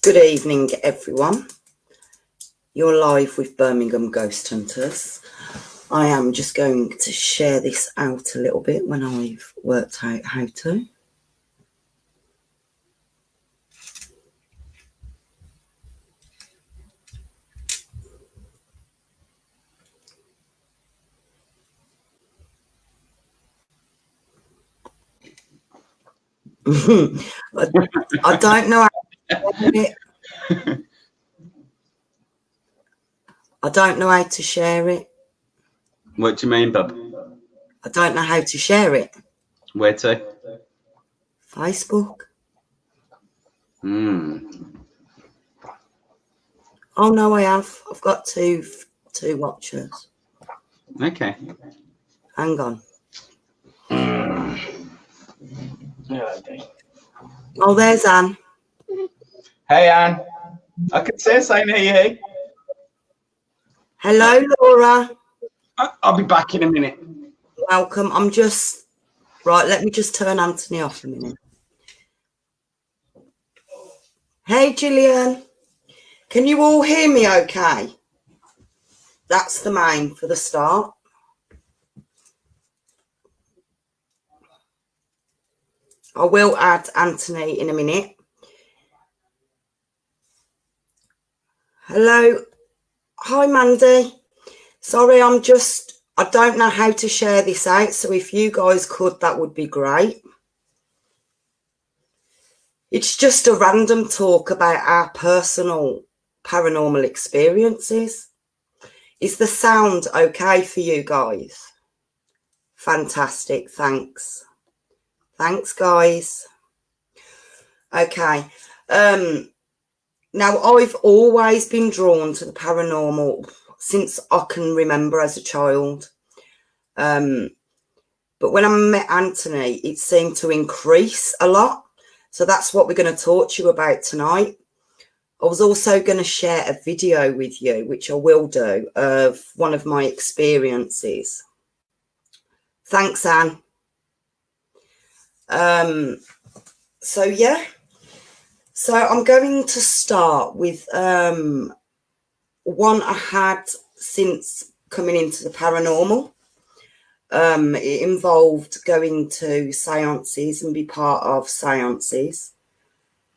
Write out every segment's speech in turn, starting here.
Good evening, everyone. You're live with Birmingham Ghost Hunters. I am just going to share this out a little bit when I've worked out how to. I don't know how to share it. I don't know how to share it. What do you mean, bub? I don't know how to share it. Where to? Facebook. Oh no, I have. I've got two watchers. Okay. Hang on. Oh, there's Anne. Hey, Anne. I can say the same here. Hello, Laura. I'll be back in a minute. Welcome. I'm just... Right, let me just turn Anthony off a minute. Hey, Gillian. Can you all hear me okay? That's the main for the start. I will add Anthony in a minute. Hello. Hi, Mandy. Sorry, I don't know how to share this out, so if you guys could, that would be great. It's just a random talk about our personal paranormal experiences. Is the sound okay for you guys? Fantastic, thanks. Thanks, guys. Okay. Now, I've always been drawn to the paranormal since I can remember as a child. But when I met Anthony, it seemed to increase a lot. So that's what we're going to talk to you about tonight. I was also going to share a video with you, which I will do, of one of my experiences. Thanks, Anne. So, yeah. So I'm going to start with one I had since coming into the paranormal. It involved going to seances and be part of seances.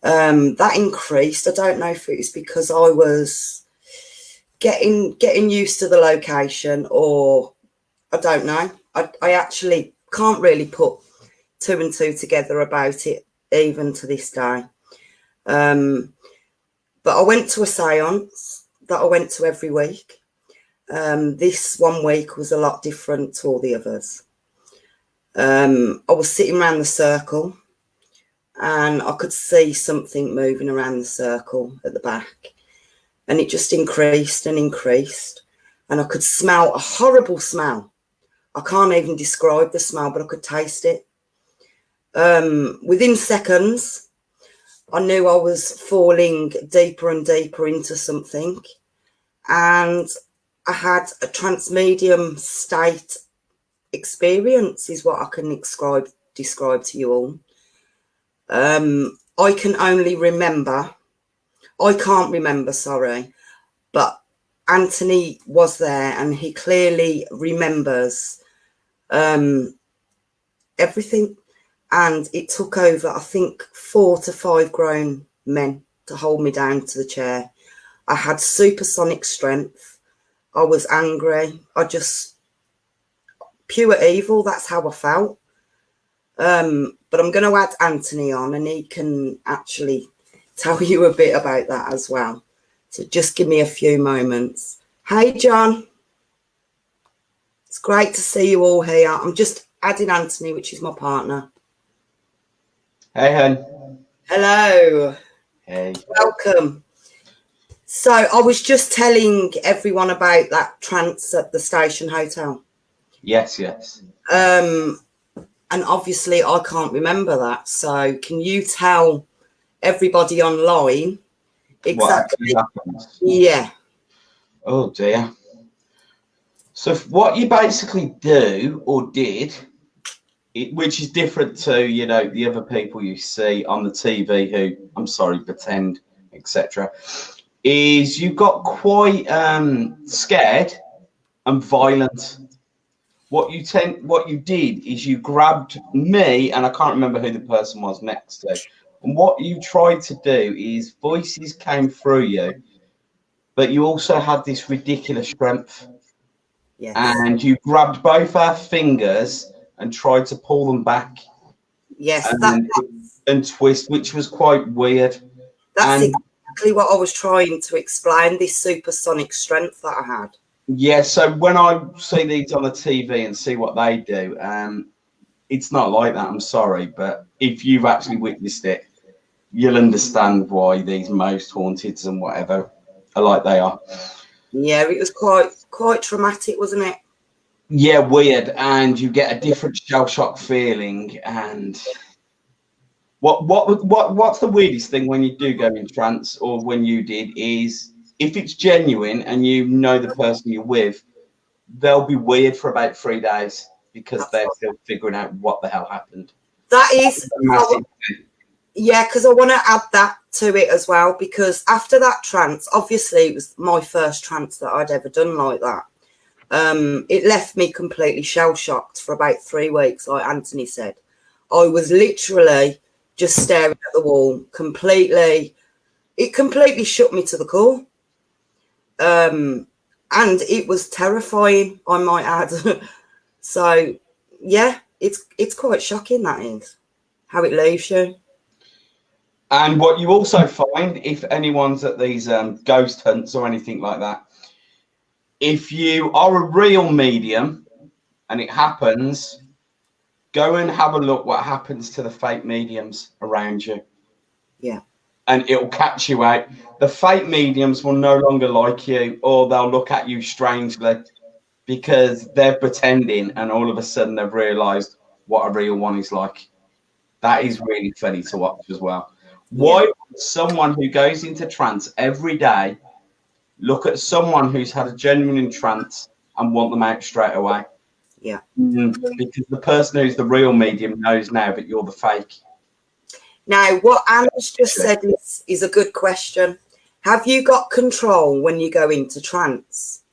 That increased. I don't know if it was because I was getting used to the location, or I don't know. I actually can't really put two and two together about it, even to this day. But I went to a seance that I went to every week. This one week was a lot different to all the others. I was sitting around the circle and I could see something moving around the circle at the back, and it just increased and increased, and I could smell a horrible smell. I can't even describe the smell, but I could taste it. Within seconds, I knew I was falling deeper and deeper into something, and I had a transmedium state experience, is what I can describe to you all. I can only remember, I can't remember, sorry, but Anthony was there and he clearly remembers everything. And it took over, I think, 4 to 5 grown men to hold me down to the chair. I had supersonic strength. I was angry. Pure evil. That's how I felt. But I'm going to add Anthony on, and he can actually tell you a bit about that as well. So just give me a few moments. Hey, John. It's great to see you all here. I'm just adding Anthony, which is my partner. Hey, hun. Hello. Hey. Welcome. So I was just telling everyone about that trance at the Station Hotel. Yes. And obviously I can't remember that. So can you tell everybody online exactly what actually happens? Yeah. Oh, dear. So what you basically do or did, which is different to, the other people you see on the TV who, I'm sorry, pretend etc., is you got quite scared and violent. What you did is you grabbed me, and I can't remember who the person was next to. And what you tried to do is voices came through you, but you also had this ridiculous strength. Yes. And you grabbed both our fingers and tried to pull them back. Yes, and twist, which was quite weird. That's exactly what I was trying to explain, this supersonic strength that I had. Yeah, so when I see these on the TV and see what they do, it's not like that, I'm sorry, but if you've actually witnessed it, you'll understand why these most haunteds and whatever are like they are. Yeah, it was quite traumatic, wasn't it? Yeah, weird, and you get a different shell shock feeling. And what's the weirdest thing when you do go in trance, or when you did, is if it's genuine and you know the person you're with, they'll be weird for about 3 days because they're still figuring out what the hell happened. That is massive. Yeah, because I want to add that to it as well, because after that trance, obviously it was my first trance that I'd ever done like that. It left me completely shell-shocked for about 3 weeks, like Anthony said. I was literally just staring at the wall, it completely shook me to the core. And it was terrifying, I might add. So, yeah, it's quite shocking, that is, how it leaves you. And what you also find, if anyone's at these ghost hunts or anything like that, if you are a real medium and it happens, go and have a look what happens to the fake mediums around you. Yeah. And it'll catch you out. The fake mediums will no longer like you, or they'll look at you strangely because they're pretending, and all of a sudden they've realised what a real one is like. That is really funny to watch as well. Why would someone who goes into trance every day look at someone who's had a genuine trance and want them out straight away? Yeah. Because the person who's the real medium knows now that you're the fake. Now, what Anne's just said is a good question. Have you got control when you go into trance?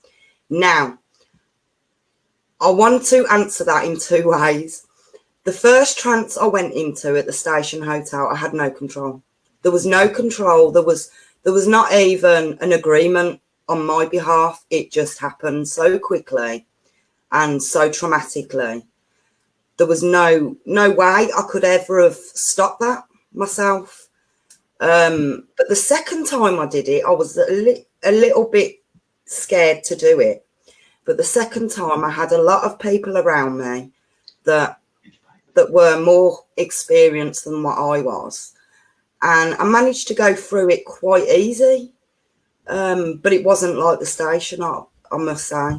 Now, I want to answer that in 2 ways. The first trance I went into at the Station Hotel, I had no control. There was no control. There was not even an agreement on my behalf. It just happened so quickly and so traumatically. There was no way I could ever have stopped that myself. But the second time I did it, I was a little bit scared to do it. But the second time I had a lot of people around me that were more experienced than what I was. And I managed to go through it quite easy. But it wasn't like the station, I must say.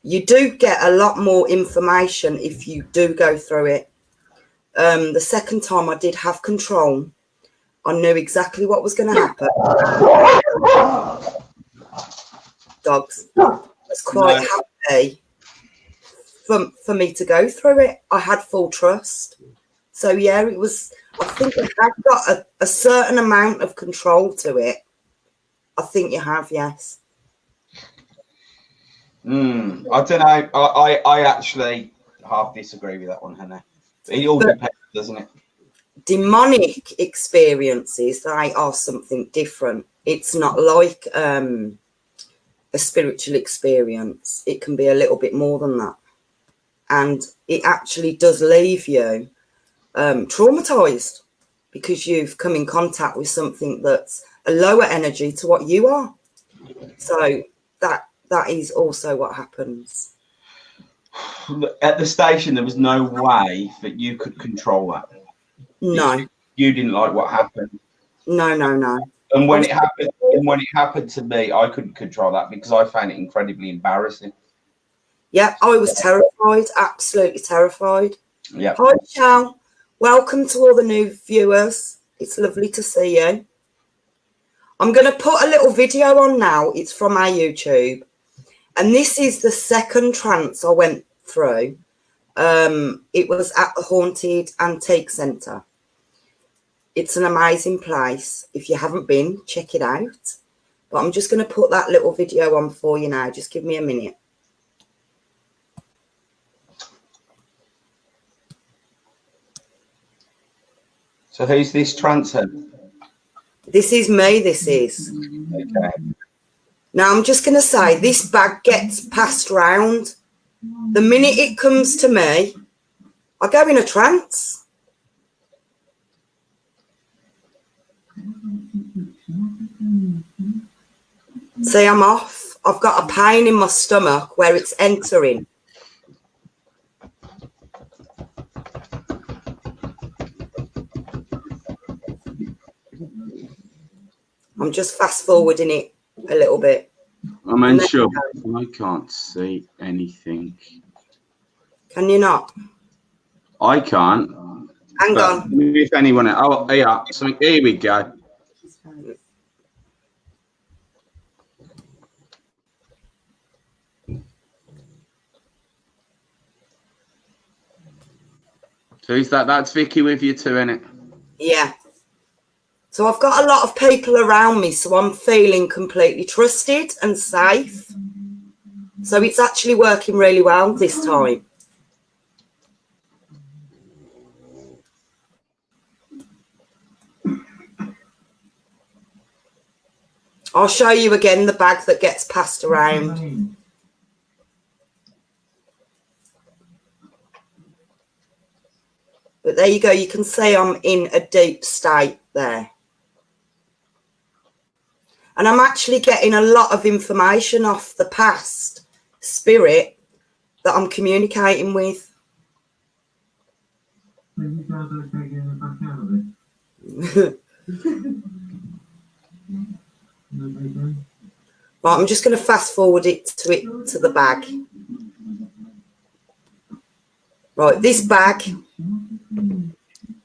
You do get a lot more information if you do go through it. The second time I did have control. I knew exactly what was going to happen. Dogs. I was quite happy for me to go through it. I had full trust. So, yeah, it was, I think you have got a certain amount of control to it. I think you have, yes. I don't know. I actually half disagree with that one, Hannah. It all depends, doesn't it? Demonic experiences, they are something different. It's not like a spiritual experience. It can be a little bit more than that. And it actually does leave you traumatized because you've come in contact with something that's a lower energy to what you are. So that is also what happens. At the station, there was no way that you could control that. No. You didn't like what happened. No. And when it happened to me, I couldn't control that because I found it incredibly embarrassing. Yeah, I was terrified, absolutely terrified. Yeah. Hi, Michelle. Welcome to all the new viewers. It's lovely to see you. I'm going to put a little video on now. It's from our YouTube. And this is the second trance I went through. It was at the Haunted Antique Centre. It's an amazing place. If you haven't been, check it out. But I'm just going to put that little video on for you now. Just give me a minute. So who's this trancer? This is me, this is. Okay. Now, I'm just going to say this bag gets passed round. The minute it comes to me, I go in a trance. See, I'm off. I've got a pain in my stomach where it's entering. I'm just fast forwarding it a little bit. I'm unsure. I can't see anything. Can you not? I can't. Hang on. Maybe if anyone else. Oh, yeah. So here we go. So is that's Vicky with you too, isn't it? Yeah. So I've got a lot of people around me, so I'm feeling completely trusted and safe. So it's actually working really well this time. I'll show you again the bag that gets passed around. But there you go. You can see I'm in a deep state there. And I'm actually getting a lot of information off the past spirit that I'm communicating with. Right, I'm just going to fast forward it to the bag. Right, this bag,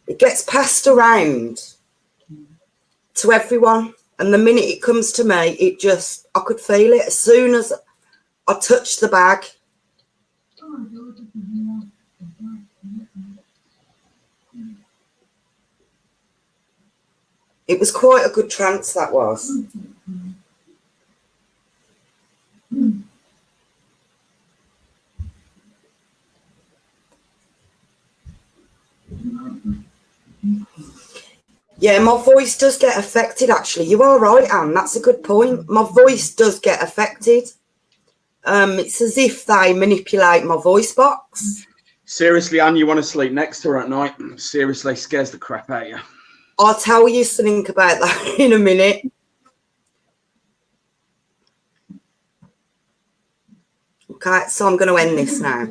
it gets passed around to everyone. And the minute it comes to me, I could feel it as soon as I touched the bag. It was quite a good trance, that was. Yeah, my voice does get affected, actually. You are right, Anne. That's a good point. My voice does get affected. It's as if they manipulate my voice box. Seriously, Anne, you want to sleep next to her at night? Seriously, scares the crap out of you. I'll tell you something about that in a minute. Okay, so I'm going to end this now.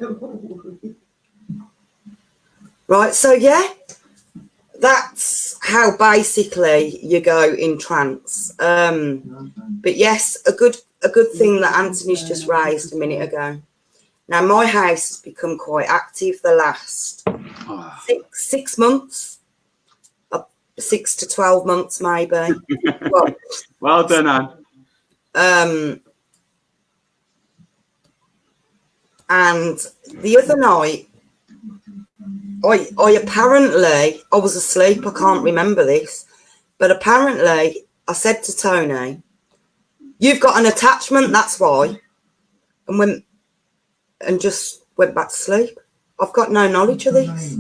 Right, so yeah, that's how basically you go in trance. But yes, a good thing that Anthony's just raised a minute ago. Now, my house has become quite active the last 6 months, 6 to 12 months maybe. Well done, Anne. And the other night, I was asleep. I can't remember this, but apparently I said to Tony, "You've got an attachment, that's why," and just went back to sleep. I've got no knowledge of this,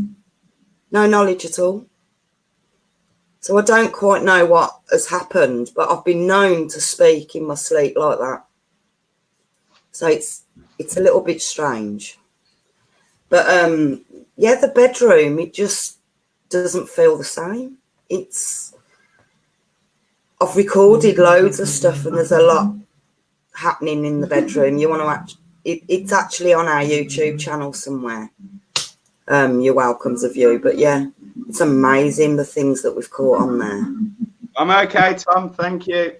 no knowledge at all. So I don't quite know what has happened, but I've been known to speak in my sleep like that. So it's a little bit strange. But yeah, the bedroom, it just doesn't feel the same. I've recorded loads of stuff and there's a lot happening in the bedroom. You want to it's actually on our YouTube channel somewhere. You're welcome to view. But yeah, it's amazing the things that we've caught on there. I'm okay, Tom. Thank you.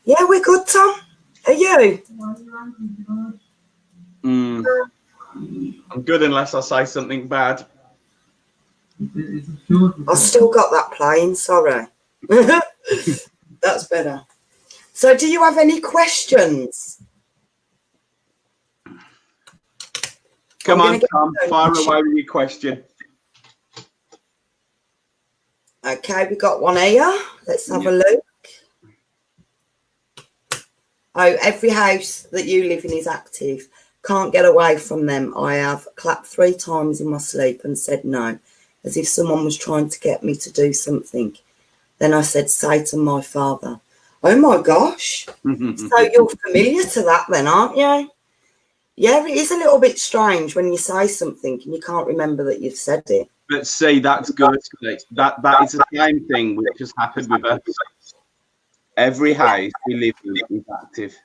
Yeah, we're good, Tom. Are you? I'm good unless I say something bad. I still got that playing, sorry. That's better. So do you have any questions? Come on, Tom, fire away with your question. Okay, we got one here. Let's have a look. Oh, every house that you live in is active. Can't get away from them. I have clapped 3 times in my sleep and said no, as if someone was trying to get me to do something. Then I said, Satan, my father. Oh my gosh. So you're familiar to that then, aren't you? Yeah, it is a little bit strange when you say something and you can't remember that you've said it. But see, that's good. That is the same thing which has happened with us. Every house we live in is active.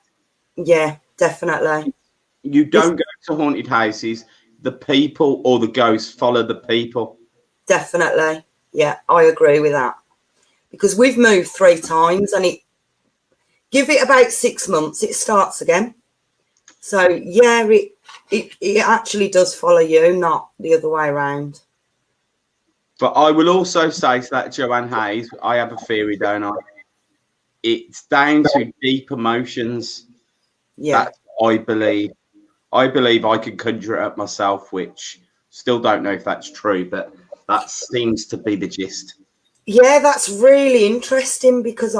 Yeah, definitely. You don't go to haunted houses. The people or the ghosts follow the people. Definitely. Yeah, I agree with that. Because we've moved 3 times and give it about 6 months, it starts again. So, yeah, it actually does follow you, not the other way around. But I will also say to that Joanne Hayes, I have a theory, don't I? It's down to deep emotions. Yeah. That's what I believe. I believe I can conjure it up myself, which still don't know if that's true, but that seems to be the gist. Yeah, that's really interesting because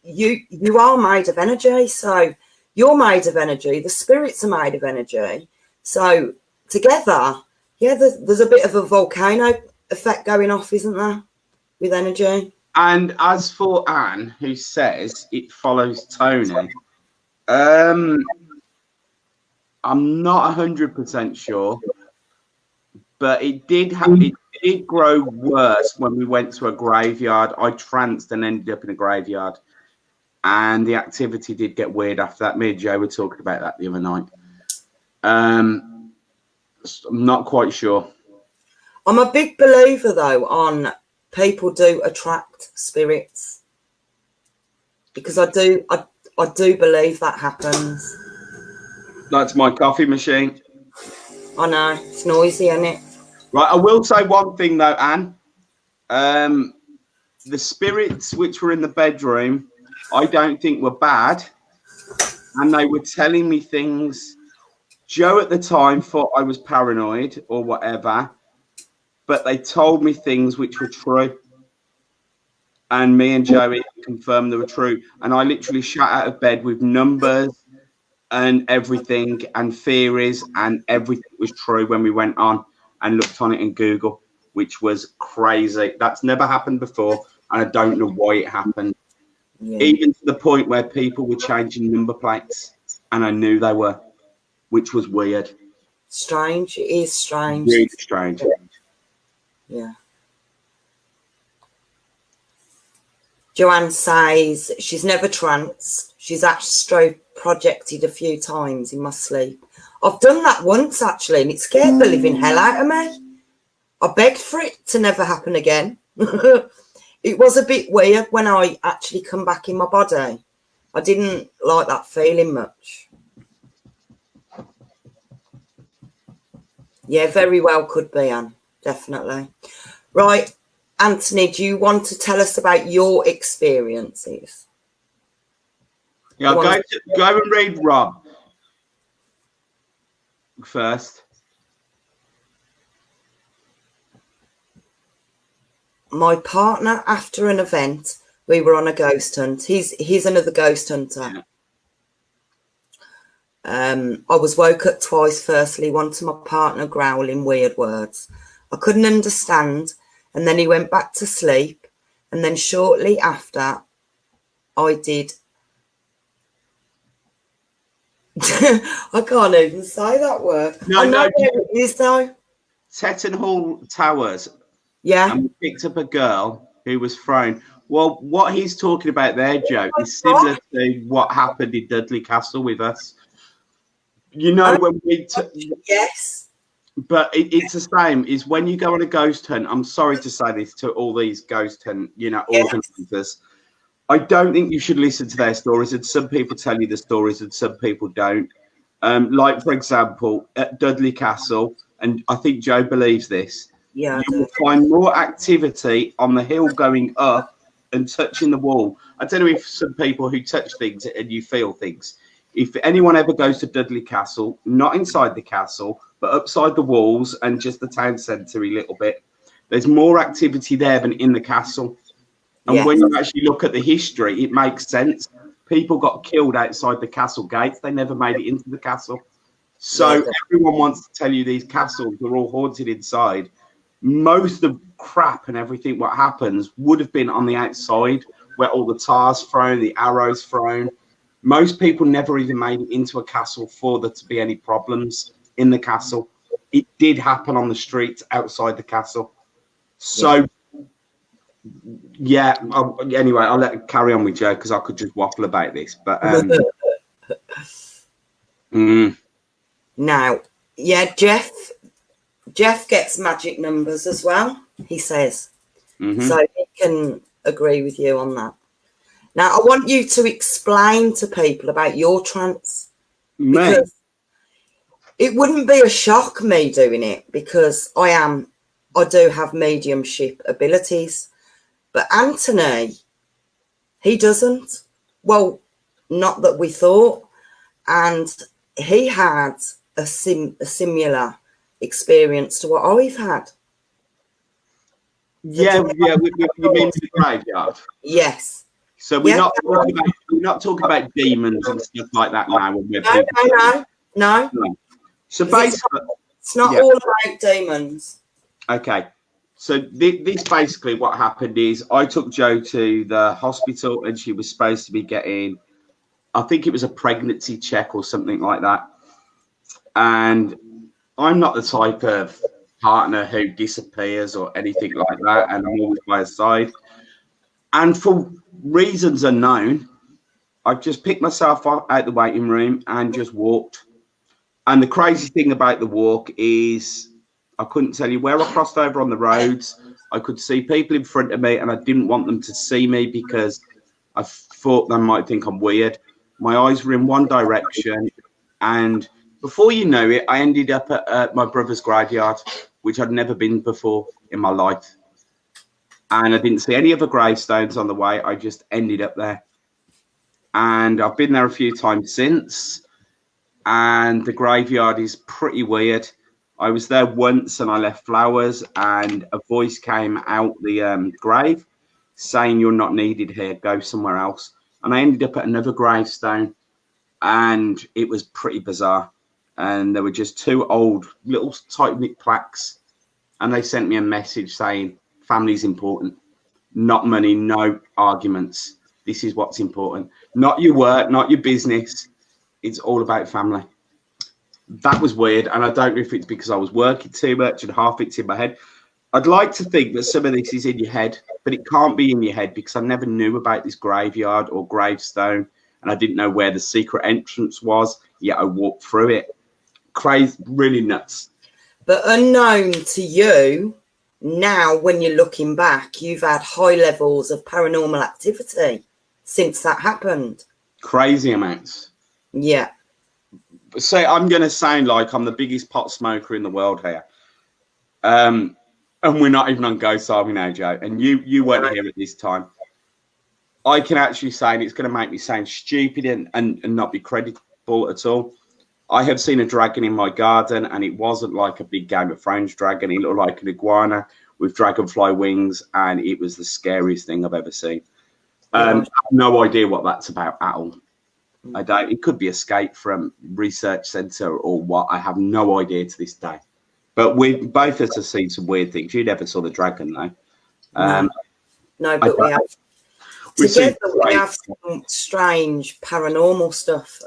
you are made of energy. So you're made of energy. The spirits are made of energy. So together, yeah, there's a bit of a volcano effect going off, isn't there, with energy? And as for Anne, who says it follows Tony, I'm not 100% sure, but it did grow worse when we went to a graveyard. I tranced and ended up in a graveyard, and the activity did get weird after that. Me and Joe were talking about that the other night. I'm not quite sure. I'm a big believer, though, on people do attract spirits, because I do believe that happens. That's my coffee machine. I know, it's noisy, isn't it? Right, I will say one thing though, Anne. The spirits which were in the bedroom, I don't think were bad, and they were telling me things. Joe at the time thought I was paranoid or whatever, but they told me things which were true. And me and Joey confirmed they were true. And I literally shot out of bed with numbers and everything and theories, and everything was true when we went on and looked on it in Google, which was crazy. That's never happened before, and I don't know why it happened. Yeah. Even to the point where people were changing number plates, and I knew they were, which was weird. Strange. It is strange. Really strange. Yeah. Joanne says she's never tranced. She's astro projected a few times in my sleep. I've done that once, actually, and it scared the living hell out of me. I begged for it to never happen again. It was a bit weird when I actually come back in my body. I didn't like that feeling much. Yeah, very well could be, Anne. Definitely. Right. Anthony, do you want to tell us about your experiences? Yeah, go and read Rob first. My partner, after an event, we were on a ghost hunt. He's another ghost hunter. Yeah. I was woke up twice. Firstly, once my partner growling weird words I couldn't understand, and then he went back to sleep, and then shortly after I did I can't even say that word. No, I know where it is though. Tetton Hall Towers. Yeah. And we picked up a girl who was thrown. Well, what he's talking about there, Joe, is similar to what happened in Dudley Castle with us. You know, when we yes. But it's the same. Is when you go on a ghost hunt. I'm sorry to say this to all these ghost hunt, organisers. I don't think you should listen to their stories. And some people tell you the stories, and some people don't. Like for example, at Dudley Castle, and I think Joe believes this. Yeah, you will find more activity on the hill going up and touching the wall. I don't know if some people who touch things and you feel things. If anyone ever goes to Dudley Castle, not inside the castle, but upside the walls and just the town centre a little bit, There's more activity there than in the castle. And when you actually look at the history, it makes sense. People got killed outside the castle gates. They never made it into the castle. So everyone wants to tell you these castles are all haunted inside. Most of the crap and everything what happens would have been on the outside, where all the tars thrown, the arrows thrown. Most people never even made it into a castle for there to be any problems in the castle. It did happen on the streets outside the castle. So anyway, I'll let carry on with Joe because I could just waffle about this. But now, Jeff gets magic numbers as well, he says. So he can agree with you on that. Now, I want you to explain to people about your trance. Because it wouldn't be a shock me doing it, because I do have mediumship abilities. But Anthony, he doesn't. Well, not that we thought. And he had a similar experience to what I've had. You mean the graveyard? Yes. So we're not talking about demons and stuff like that now. No. So basically, it's not all about demons. Okay. So this basically what happened is I took Jo to the hospital and she was supposed to be getting, I think it was a pregnancy check or something like that. And I'm not the type of partner who disappears or anything like that. And I'm always by her side. And for reasons unknown, I just picked myself up out the waiting room and just walked. And the crazy thing about the walk is I couldn't tell you where I crossed over on the roads. I could see people in front of me and I didn't want them to see me because I thought they might think I'm weird. My eyes were in one direction. And before you know it, I ended up at my brother's graveyard, which I'd never been before in my life. And I didn't see any other gravestones on the way. I just ended up there. And I've been there a few times since. And the graveyard is pretty weird. I was there once and I left flowers and a voice came out the grave saying, "You're not needed here, go somewhere else." And I ended up at another gravestone and it was pretty bizarre. And there were just two old little tight-knit plaques. And they sent me a message saying, "Family's important, not money, no arguments. This is what's important. Not your work, not your business. It's all about family." That was weird. And I don't know if it's because I was working too much and half it's in my head. I'd like to think that some of this is in your head, but it can't be in your head because I never knew about this graveyard or gravestone. And I didn't know where the secret entrance was. Yet I walked through it. Crazy, really nuts. But unknown to you, now when you're looking back, you've had high levels of paranormal activity since that happened. Crazy amounts. Yeah. So I'm going to sound like I'm the biggest pot smoker in the world here. And we're not even on Ghost Army now, Joe. And you weren't here at this time. I can actually say, and it's going to make me sound stupid and not be credible at all. I have seen a dragon in my garden, and it wasn't like a big Game of Thrones dragon. It looked like an iguana with dragonfly wings, and it was the scariest thing I've ever seen. I have no idea what that's about at all. I don't. It could be Escape from Research Centre or what. I have no idea to this day. But we both of us have seen some weird things. You never saw the dragon, though. No, but we have. Together, we have some strange paranormal stuff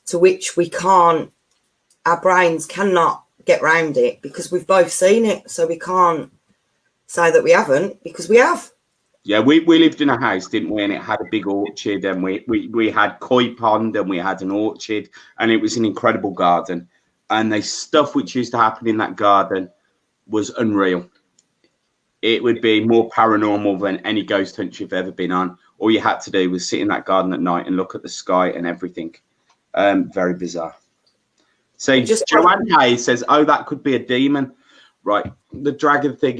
to which we can't, our brains cannot get round it because we've both seen it. So we can't say that we haven't because we have. Yeah, we lived in a house, didn't we? And it had a big orchard and we had koi pond and we had an orchard and it was an incredible garden. And the stuff which used to happen in that garden was unreal. It would be more paranormal than any ghost hunt you've ever been on. All you had to do was sit in that garden at night and look at the sky and everything. Very bizarre. So just Joanne Hayes says, "Oh, that could be a demon." Right. The dragon thing,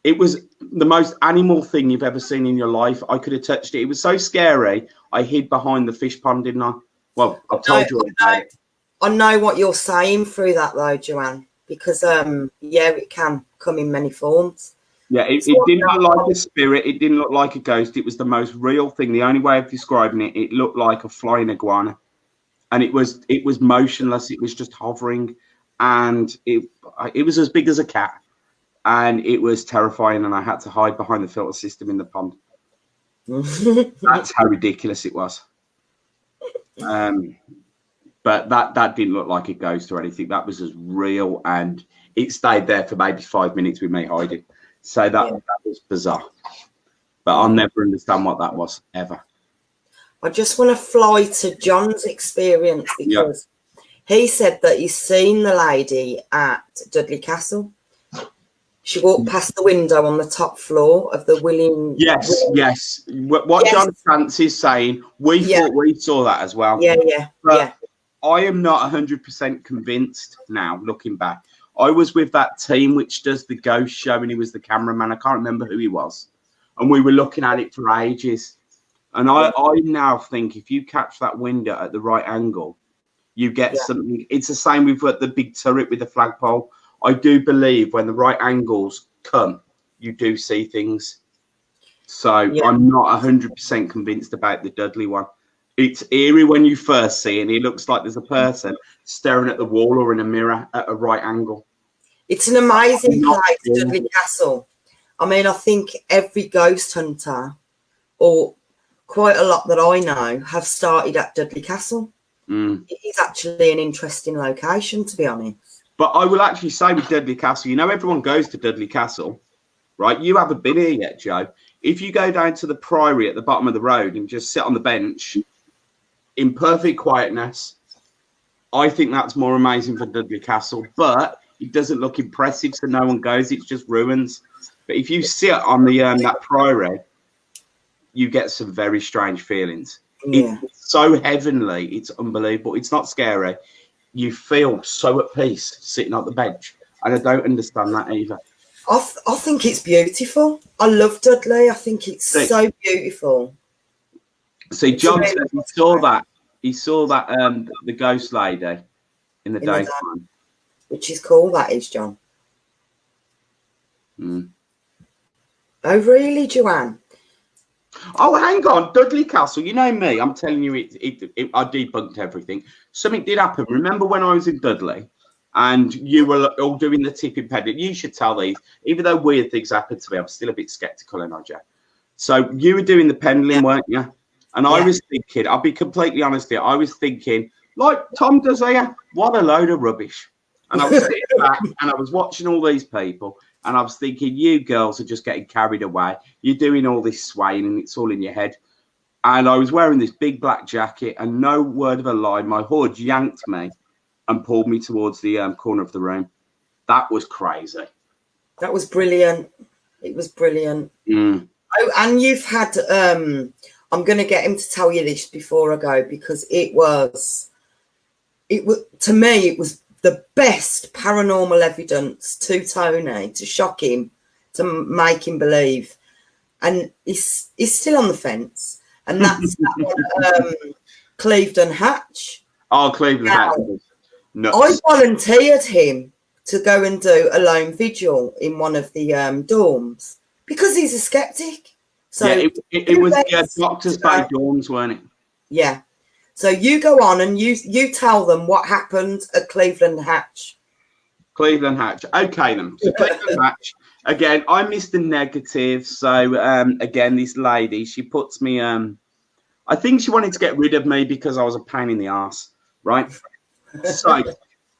it was the most animal thing you've ever seen in your life. I could have touched it. It was so scary. I hid behind the fish pond, didn't I? Well, I've told you about it. I know what you're saying through that though, Joanne, because yeah, it can come in many forms. Yeah, it didn't look like a spirit. It didn't look like a ghost. It was the most real thing. The only way of describing it, it looked like a flying iguana, and it was motionless. It was just hovering, and it was as big as a cat, and it was terrifying. And I had to hide behind the filter system in the pond. That's how ridiculous it was. But that didn't look like a ghost or anything. That was as real, and it stayed there for maybe 5 minutes with me hiding. So that was bizarre. But I'll never understand what that was, ever. I just want to fly to John's experience, because he said that he's seen the lady at Dudley Castle. She walked past the window on the top floor of the William. Yes. What John Fancy is saying, we thought we saw that as well. But I am not 100% convinced now, looking back. I was with that team which does the ghost show, and he was the cameraman. I can't remember who he was. And we were looking at it for ages. And I now think if you catch that window at the right angle, you get something. It's the same with the big turret with the flagpole. I do believe when the right angles come, you do see things. So I'm not 100% convinced about the Dudley one. It's eerie when you first see it, and it looks like there's a person staring at the wall or in a mirror at a right angle. It's an amazing place, Dudley Castle. I mean, I think every ghost hunter, or quite a lot that I know, have started at Dudley Castle. It is actually an interesting location, to be honest. But I will actually say with Dudley Castle, you know, everyone goes to Dudley Castle, right? You haven't been here yet, Joe. If you go down to the Priory at the bottom of the road and just sit on the bench in perfect quietness, I think that's more amazing for Dudley Castle. But it doesn't look impressive, so no one goes. It's just ruins. But if you sit on the that Priory, you get some very strange feelings. It's so heavenly. It's unbelievable. It's not scary. You feel so at peace sitting on the bench. And I don't understand that either. I think it's beautiful. I love Dudley. I think it's so beautiful. See, John said he saw that. He saw that the ghost lady in the daytime. Which is cool, that is, John. Oh, really, Joanne? Oh, hang on. Dudley Castle. You know me. I'm telling you, I debunked everything. Something did happen. Remember when I was in Dudley and you were all doing the tipping pendant? You should tell these. Even though weird things happened to me, I'm still a bit sceptical, and Jack. So you were doing the pendulum, weren't you? And I was thinking, I'll be completely honest here, I was thinking, like Tom does here, what a load of rubbish. And I was sitting back and I was watching all these people, and I was thinking, you girls are just getting carried away. You're doing all this swaying and it's all in your head. And I was wearing this big black jacket, and no word of a lie, my hood yanked me and pulled me towards the corner of the room. That was crazy. That was brilliant. It was brilliant. Oh, and you've had, I'm going to get him to tell you this before I go, because it was, to me, it was the best paranormal evidence to Tony, to shock him, to make him believe. And he's still on the fence. And that's that one, Clevedon Hatch. Oh, Clevedon Hatch. I volunteered him to go and do a lone vigil in one of the dorms because he's a skeptic. So it was doctors by dorms, weren't it? Yeah. So you go on and you tell them what happened at Clevedon Hatch. Clevedon Hatch. Okay, then. So Clevedon Hatch. Again, I missed the negative. So again, this lady, she puts me. I think she wanted to get rid of me because I was a pain in the ass, right? So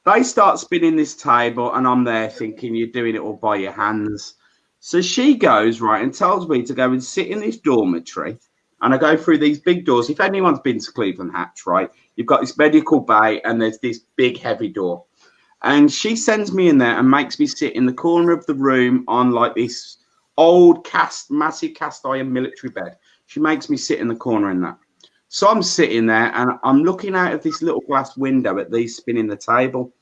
they start spinning this table, and I'm there thinking, you're doing it all by your hands. So she goes, right, and tells me to go and sit in this dormitory. And I go through these big doors. If anyone's been to Clevedon Hatch, right, you've got this medical bay, and there's this big, heavy door. And she sends me in there and makes me sit in the corner of the room on like this old massive cast iron military bed. She makes me sit in the corner in that. So I'm sitting there and I'm looking out of this little glass window at these spinning the table.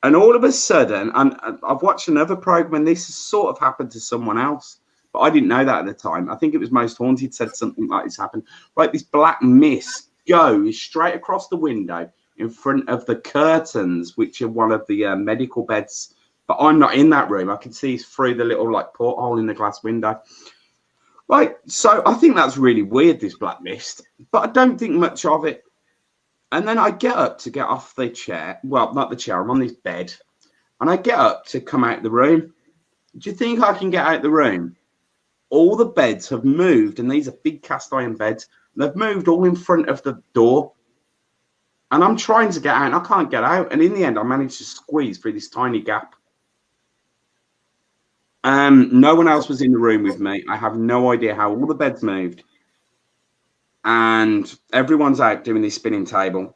And all of a sudden, and I've watched another program, and this has sort of happened to someone else, but I didn't know that at the time. I think it was Most Haunted said something like this happened. Right, this black mist goes straight across the window in front of the curtains, which are one of the medical beds but I'm not in that room. I can see through the little like porthole in the glass window. Right, so I think that's really weird, this black mist, but I don't think much of it. And then I get up to get off the chair. Well, not the chair, I'm on this bed. And I get up to come out the room. Do you think I can get out the room? All the beds have moved, and these are big cast iron beds. They've moved all in front of the door. And I'm trying to get out, and I can't get out. And in the end, I managed to squeeze through this tiny gap. No one else was in the room with me. I have no idea how all the beds moved. And everyone's out doing this spinning table.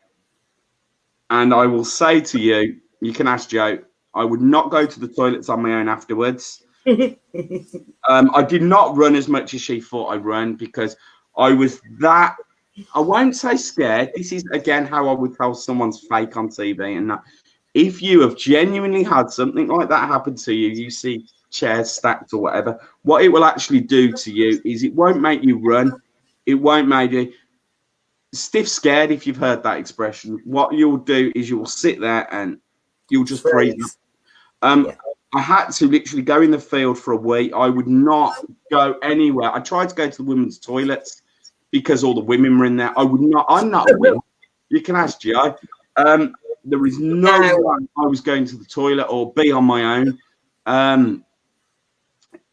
And I will say to you, you can ask Joe, I would not go to the toilets on my own afterwards. I did not run as much as she thought I'd run because I was that, I won't say scared. This is, again, how I would tell someone's fake on TV. And that if you have genuinely had something like that happen to you, you see chairs stacked or whatever, what it will actually do to you is it won't make you run. It won't make you stiff scared, if you've heard that expression. What you'll do is you'll sit there and you'll just freeze. I had to literally go in the field for a week. I would not go anywhere. I tried to go to the women's toilets because all the women were in there. I would not. I'm not a woman. You can ask Joe. There is no way I was going to the toilet or be on my own.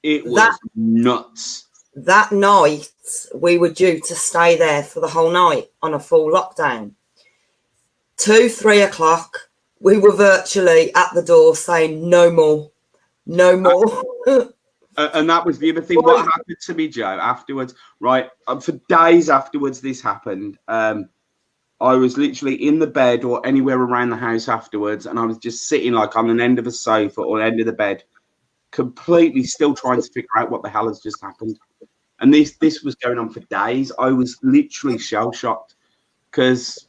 It was nuts. That night, we were due to stay there for the whole night on a full lockdown. 2-3 o'clock, we were virtually at the door saying, no more, no more. And that was the other thing. What happened to me, Joe, afterwards, right? For days afterwards this happened, I was literally in the bed or anywhere around the house afterwards, and I was just sitting like on an end of a sofa or end of the bed, completely still trying to figure out what the hell has just happened. And this was going on for days. I was literally shell-shocked because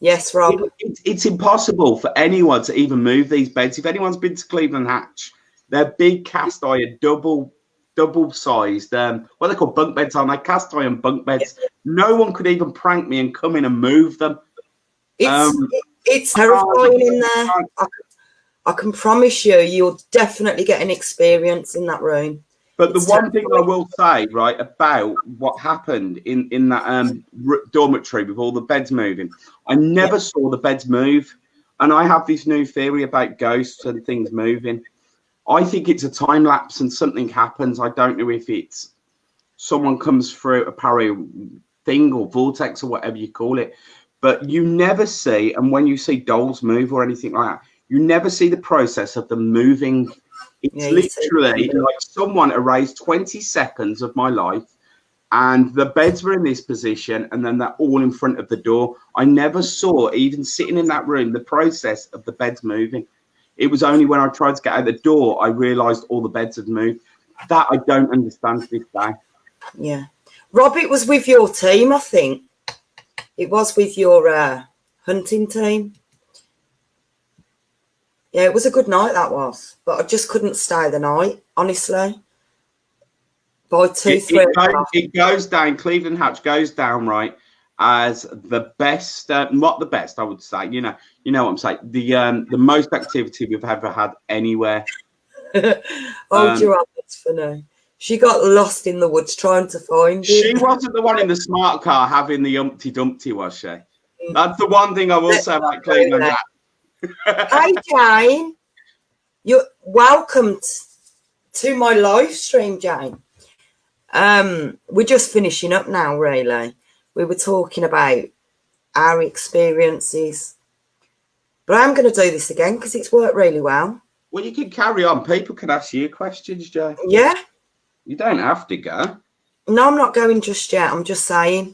yes, Rob, it's impossible for anyone to even move these beds. If anyone's been to Cleveland Hatch, they're big cast iron, double-sized, what they call bunk beds, aren't they? Cast iron bunk beds. Yeah. No one could even prank me and come in and move them. It's terrifying in there. I can promise you, you'll definitely get an experience in that room. But the one thing I will say, right, about what happened in that dormitory with all the beds moving, I never saw the beds move. And I have this new theory about ghosts and things moving. I think it's a time lapse and something happens. I don't know if it's someone comes through a parallel thing or vortex or whatever you call it. But you never see, and when you see dolls move or anything like that, you never see the process of them moving. It's literally like someone erased 20 seconds of my life and the beds were in this position and then they're all in front of the door. I never saw, even sitting in that room, the process of the beds moving. It was only when I tried to get out the door, I realised all the beds had moved. That I don't understand to this day. Yeah. Rob, it was with your team, I think. It was with your hunting team. Yeah, it was a good night, that was. But I just couldn't stay the night, honestly. By 2-3 o'clock. It goes down, Cleveland Hatch goes down, right, as the best, not the best, I would say. You know what I'm saying? The most activity we've ever had anywhere. Gerard, that's funny. She got lost in the woods trying to find you. She wasn't the one in the smart car having the Humpty Dumpty, was she? That's the one thing I will say about Cleveland Hatch. Hi, Jane. You're welcome to my live stream, Jane. We're just finishing up now, really. We were talking about our experiences. But I'm going to do this again because it's worked really well. Well, you can carry on. People can ask you questions, Jane. Yeah. You don't have to go. No, I'm not going just yet. I'm just saying.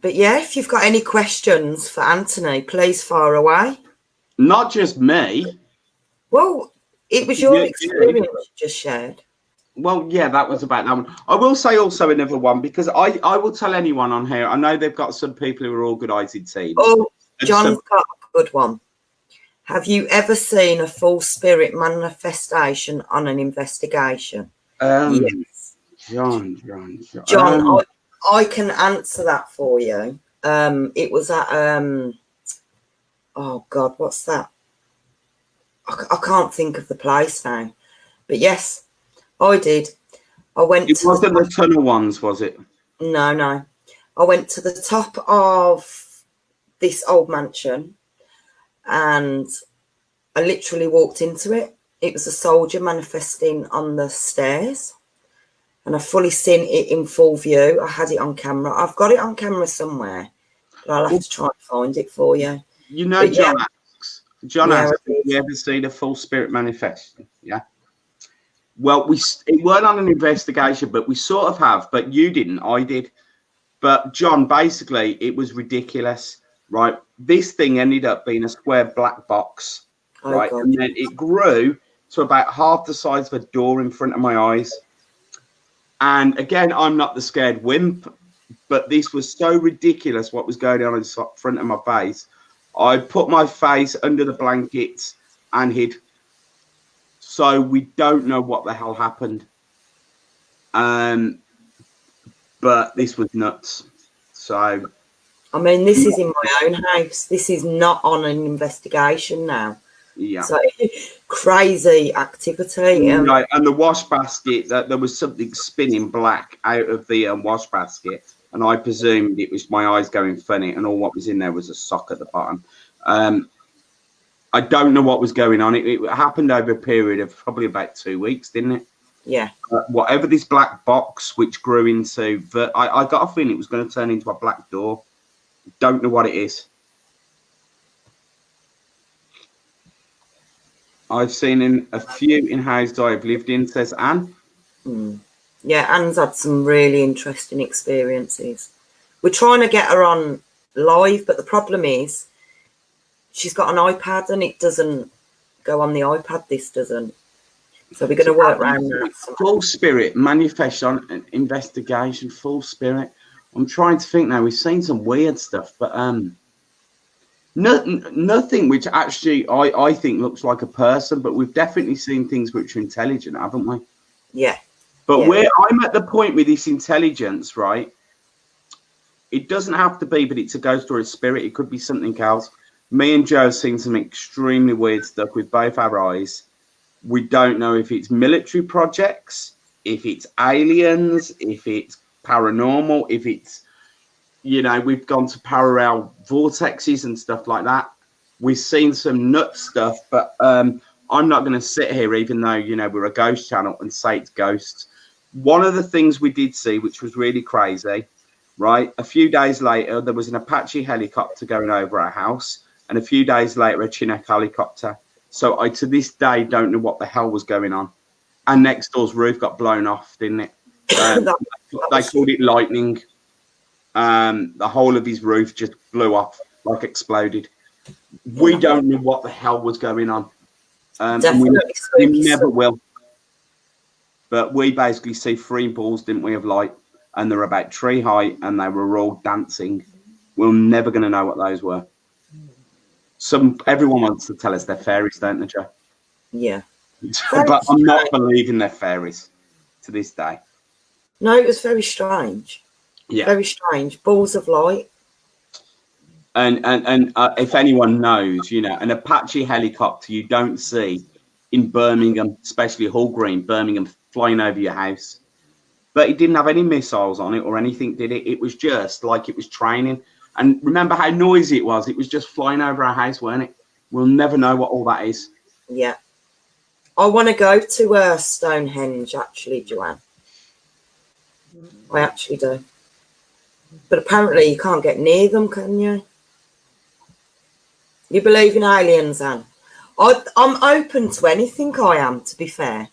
But yeah, if you've got any questions for Anthony, please fire away. Not just me. Well, it was your experience you just shared. Well, yeah, that was about that one. I will say also another one, because I will tell anyone on here. I know they've got some people who are organized teams. Oh, John's got a good one. Have you ever seen a full spirit manifestation on an investigation? Yes. John. I can answer that for you. It was at oh God, what's that? I can't think of the place now. But yes, I did. I went It to wasn't the tunnel ones, was it? No. I went to the top of this old mansion and I literally walked into it. It was a soldier manifesting on the stairs. And I fully seen it in full view. I had it on camera. I've got it on camera somewhere, but I'll have to try and find it for you. You know, But John asks, I have did. you ever seen a full spirit manifesting? Yeah. Well, it weren't on an investigation, but we sort of have. But you didn't. I did. But John, basically, it was ridiculous, right? This thing ended up being a square black box, Oh, right? God. And then it grew to about half the size of a door in front of my eyes. And again, I'm not the scared wimp, but this was so ridiculous what was going on in front of my face. I put my face under the blankets and hid. So we don't know what the hell happened. But this was nuts. So I mean, this is in my own house. This is not on an investigation now. yeah. So crazy activity. Right, and the wash basket, that there was something spinning black out of the wash basket, and I presumed it was my eyes going funny, and all what was in there was a sock at the bottom. I don't know what was going on. It happened over a period of probably about 2 weeks, didn't it? Yeah. Whatever this black box, which grew into, I got a feeling it was going to turn into a black door. Don't know what it is. I've seen in a few in houses I've lived in, says Anne. Yeah, Anne's had some really interesting experiences. We're trying to get her on live, but the problem is she's got an iPad and it doesn't go on the iPad. This doesn't. So we're going to work around that. Full spirit, manifest on an investigation, full spirit. I'm trying to think now. We've seen some weird stuff, but nothing which actually I think looks like a person, but we've definitely seen things which are intelligent, haven't we? Yeah. But yeah. where I'm at the point with this intelligence, right? It doesn't have to be, but it's a ghost or a spirit. It could be something else. Me and Joe have seen some extremely weird stuff with both our eyes. We don't know if it's military projects, if it's aliens, if it's paranormal, if it's, you know, we've gone to parallel vortexes and stuff like that. We've seen some nut stuff, but I'm not going to sit here, even though, you know, we're a ghost channel, and say it's ghosts. One of the things we did see, which was really crazy, right? A few days later, there was an Apache helicopter going over our house, and a few days later, a Chinook helicopter. So I, to this day, don't know what the hell was going on. And next door's roof got blown off, didn't it? They called it lightning. The whole of his roof just blew off, like exploded. We don't know what the hell was going on. And we never will. But we basically see 3 balls, didn't we, of light, and they're about tree height, and they were all dancing. We're never going to know what those were. Everyone wants to tell us they're fairies, don't they, Joe? Yeah. But I'm not believing they're fairies to this day. No, it was very strange. Yeah. Very strange. Balls of light. And if anyone knows, you know, an Apache helicopter you don't see in Birmingham, especially Hall Green, Birmingham, flying over your house. But it didn't have any missiles on it or anything, did it? It was just like it was training. And remember how noisy it was? It was just flying over our house, weren't it? We'll never know what all that is. Yeah. I want to go to Stonehenge, actually, Joanne. I actually do. But apparently you can't get near them, can you? You believe in aliens, Anne? I'm open to anything, I am, to be fair.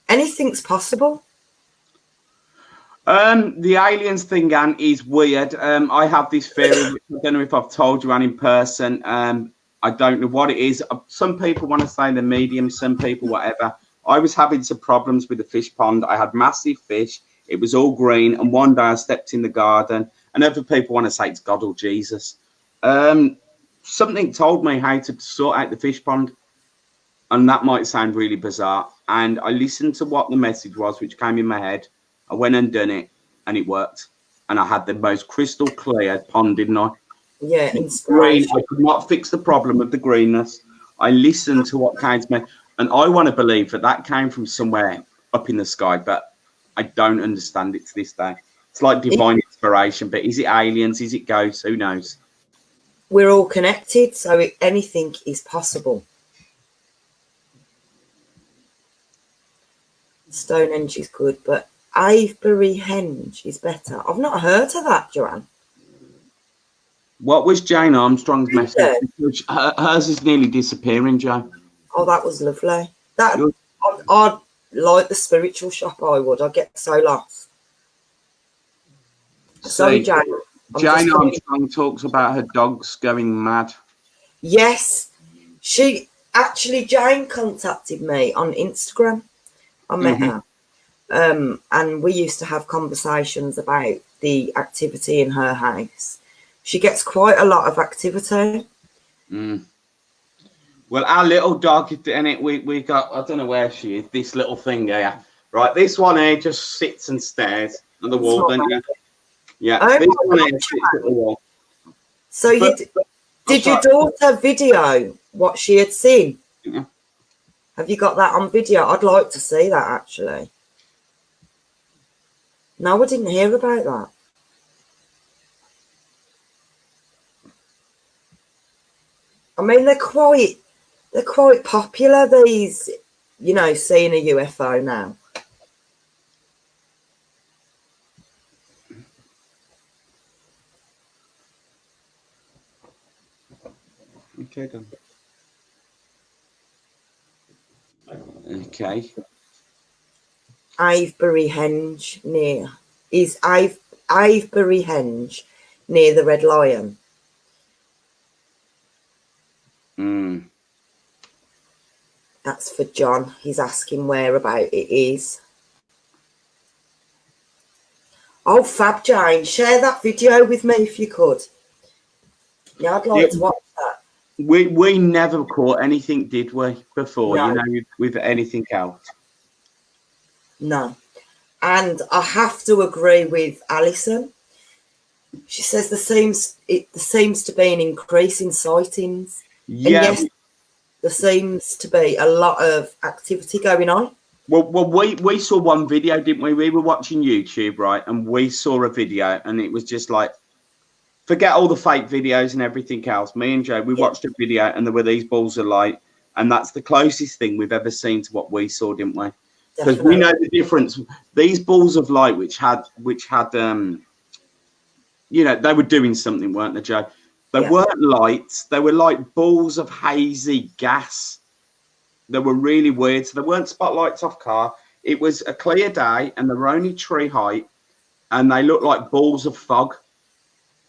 Anything's possible. The aliens thing, Anne, is weird. I have this theory, which I don't know if I've told you, Anne, in person. I don't know what it is. Some people want to say they're medium, some people whatever. I was having some problems with the fish pond. I had massive fish. It was all green. And one day I stepped in the garden, and other people want to say it's God or Jesus. Something told me how to sort out the fish pond. And that might sound really bizarre. And I listened to what the message was, which came in my head. I went and done it, and it worked. And I had the most crystal clear pond, didn't I? Yeah, Green, inspiration. I could not fix the problem of the greenness. I listened to what came to me, and I want to believe that that came from somewhere up in the sky, but I don't understand it to this day. It's like divine inspiration, but is it aliens? Is it ghosts? Who knows? We're all connected, so anything is possible. Stonehenge is good, but Avebury Henge is better. I've not heard of that, Joanne. What was Jane Armstrong's message? Yeah. Because hers is nearly disappearing, Joe. Oh, that was lovely. I'd like the spiritual shop. I would. I get so lost. Sorry, Jane. Jane Armstrong talks about her dogs going mad. Yes, Jane contacted me on Instagram. I met her. And we used to have conversations about the activity in her house. She gets quite a lot of activity. Well, our little dog, and we got, I don't know where she is, this little thing here. Right, this one here just sits and stares at the wall, don't you? Yeah, oh, this one here sits at the wall. So did your daughter video what she had seen? Yeah. Have you got that on video? I'd like to see that, actually. No, I didn't hear about that. I mean, they're quite popular, these, seeing a UFO now. Okay, then. Okay. Avebury Henge Avebury Henge near the Red Lion. That's for John. He's asking where about it is. Oh, fab, Jane. Share that video with me if you could. Yeah, I'd like to watch that. We never caught anything, did we, before, No. with anything else? No. And I have to agree with Alison. She says there seems to be an increase in sightings. Yeah. And yes, there seems to be a lot of activity going on. Well, we saw one video, didn't we? We were watching YouTube, right? And we saw a video, and it was just like, forget all the fake videos and everything else. Me and Joe, we watched a video, and there were these balls of light, and that's the closest thing we've ever seen to what we saw, didn't we? Because we know the difference. These balls of light, which had they were doing something, weren't they, Joe? They weren't lights. They were like balls of hazy gas. They were really weird. So they weren't spotlights off car. It was a clear day, and they were only tree height, and they looked like balls of fog.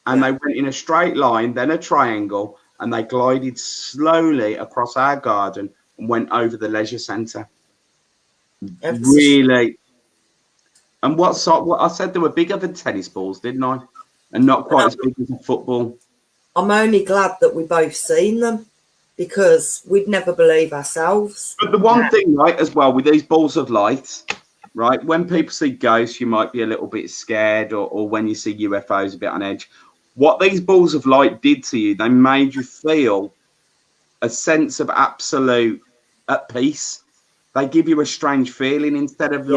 And they went in a straight line, then a triangle, and they glided slowly across our garden and went over the leisure centre. Really. And what I said, they were bigger than tennis balls, didn't I? And not quite as big as a football. I'm only glad that we both seen them, because we'd never believe ourselves. But the one thing, right, as well, with these balls of light, right, when people see ghosts, you might be a little bit scared, or when you see UFOs, a bit on edge. What these balls of light did to you, they made you feel a sense of absolute at peace. They give you a strange feeling instead of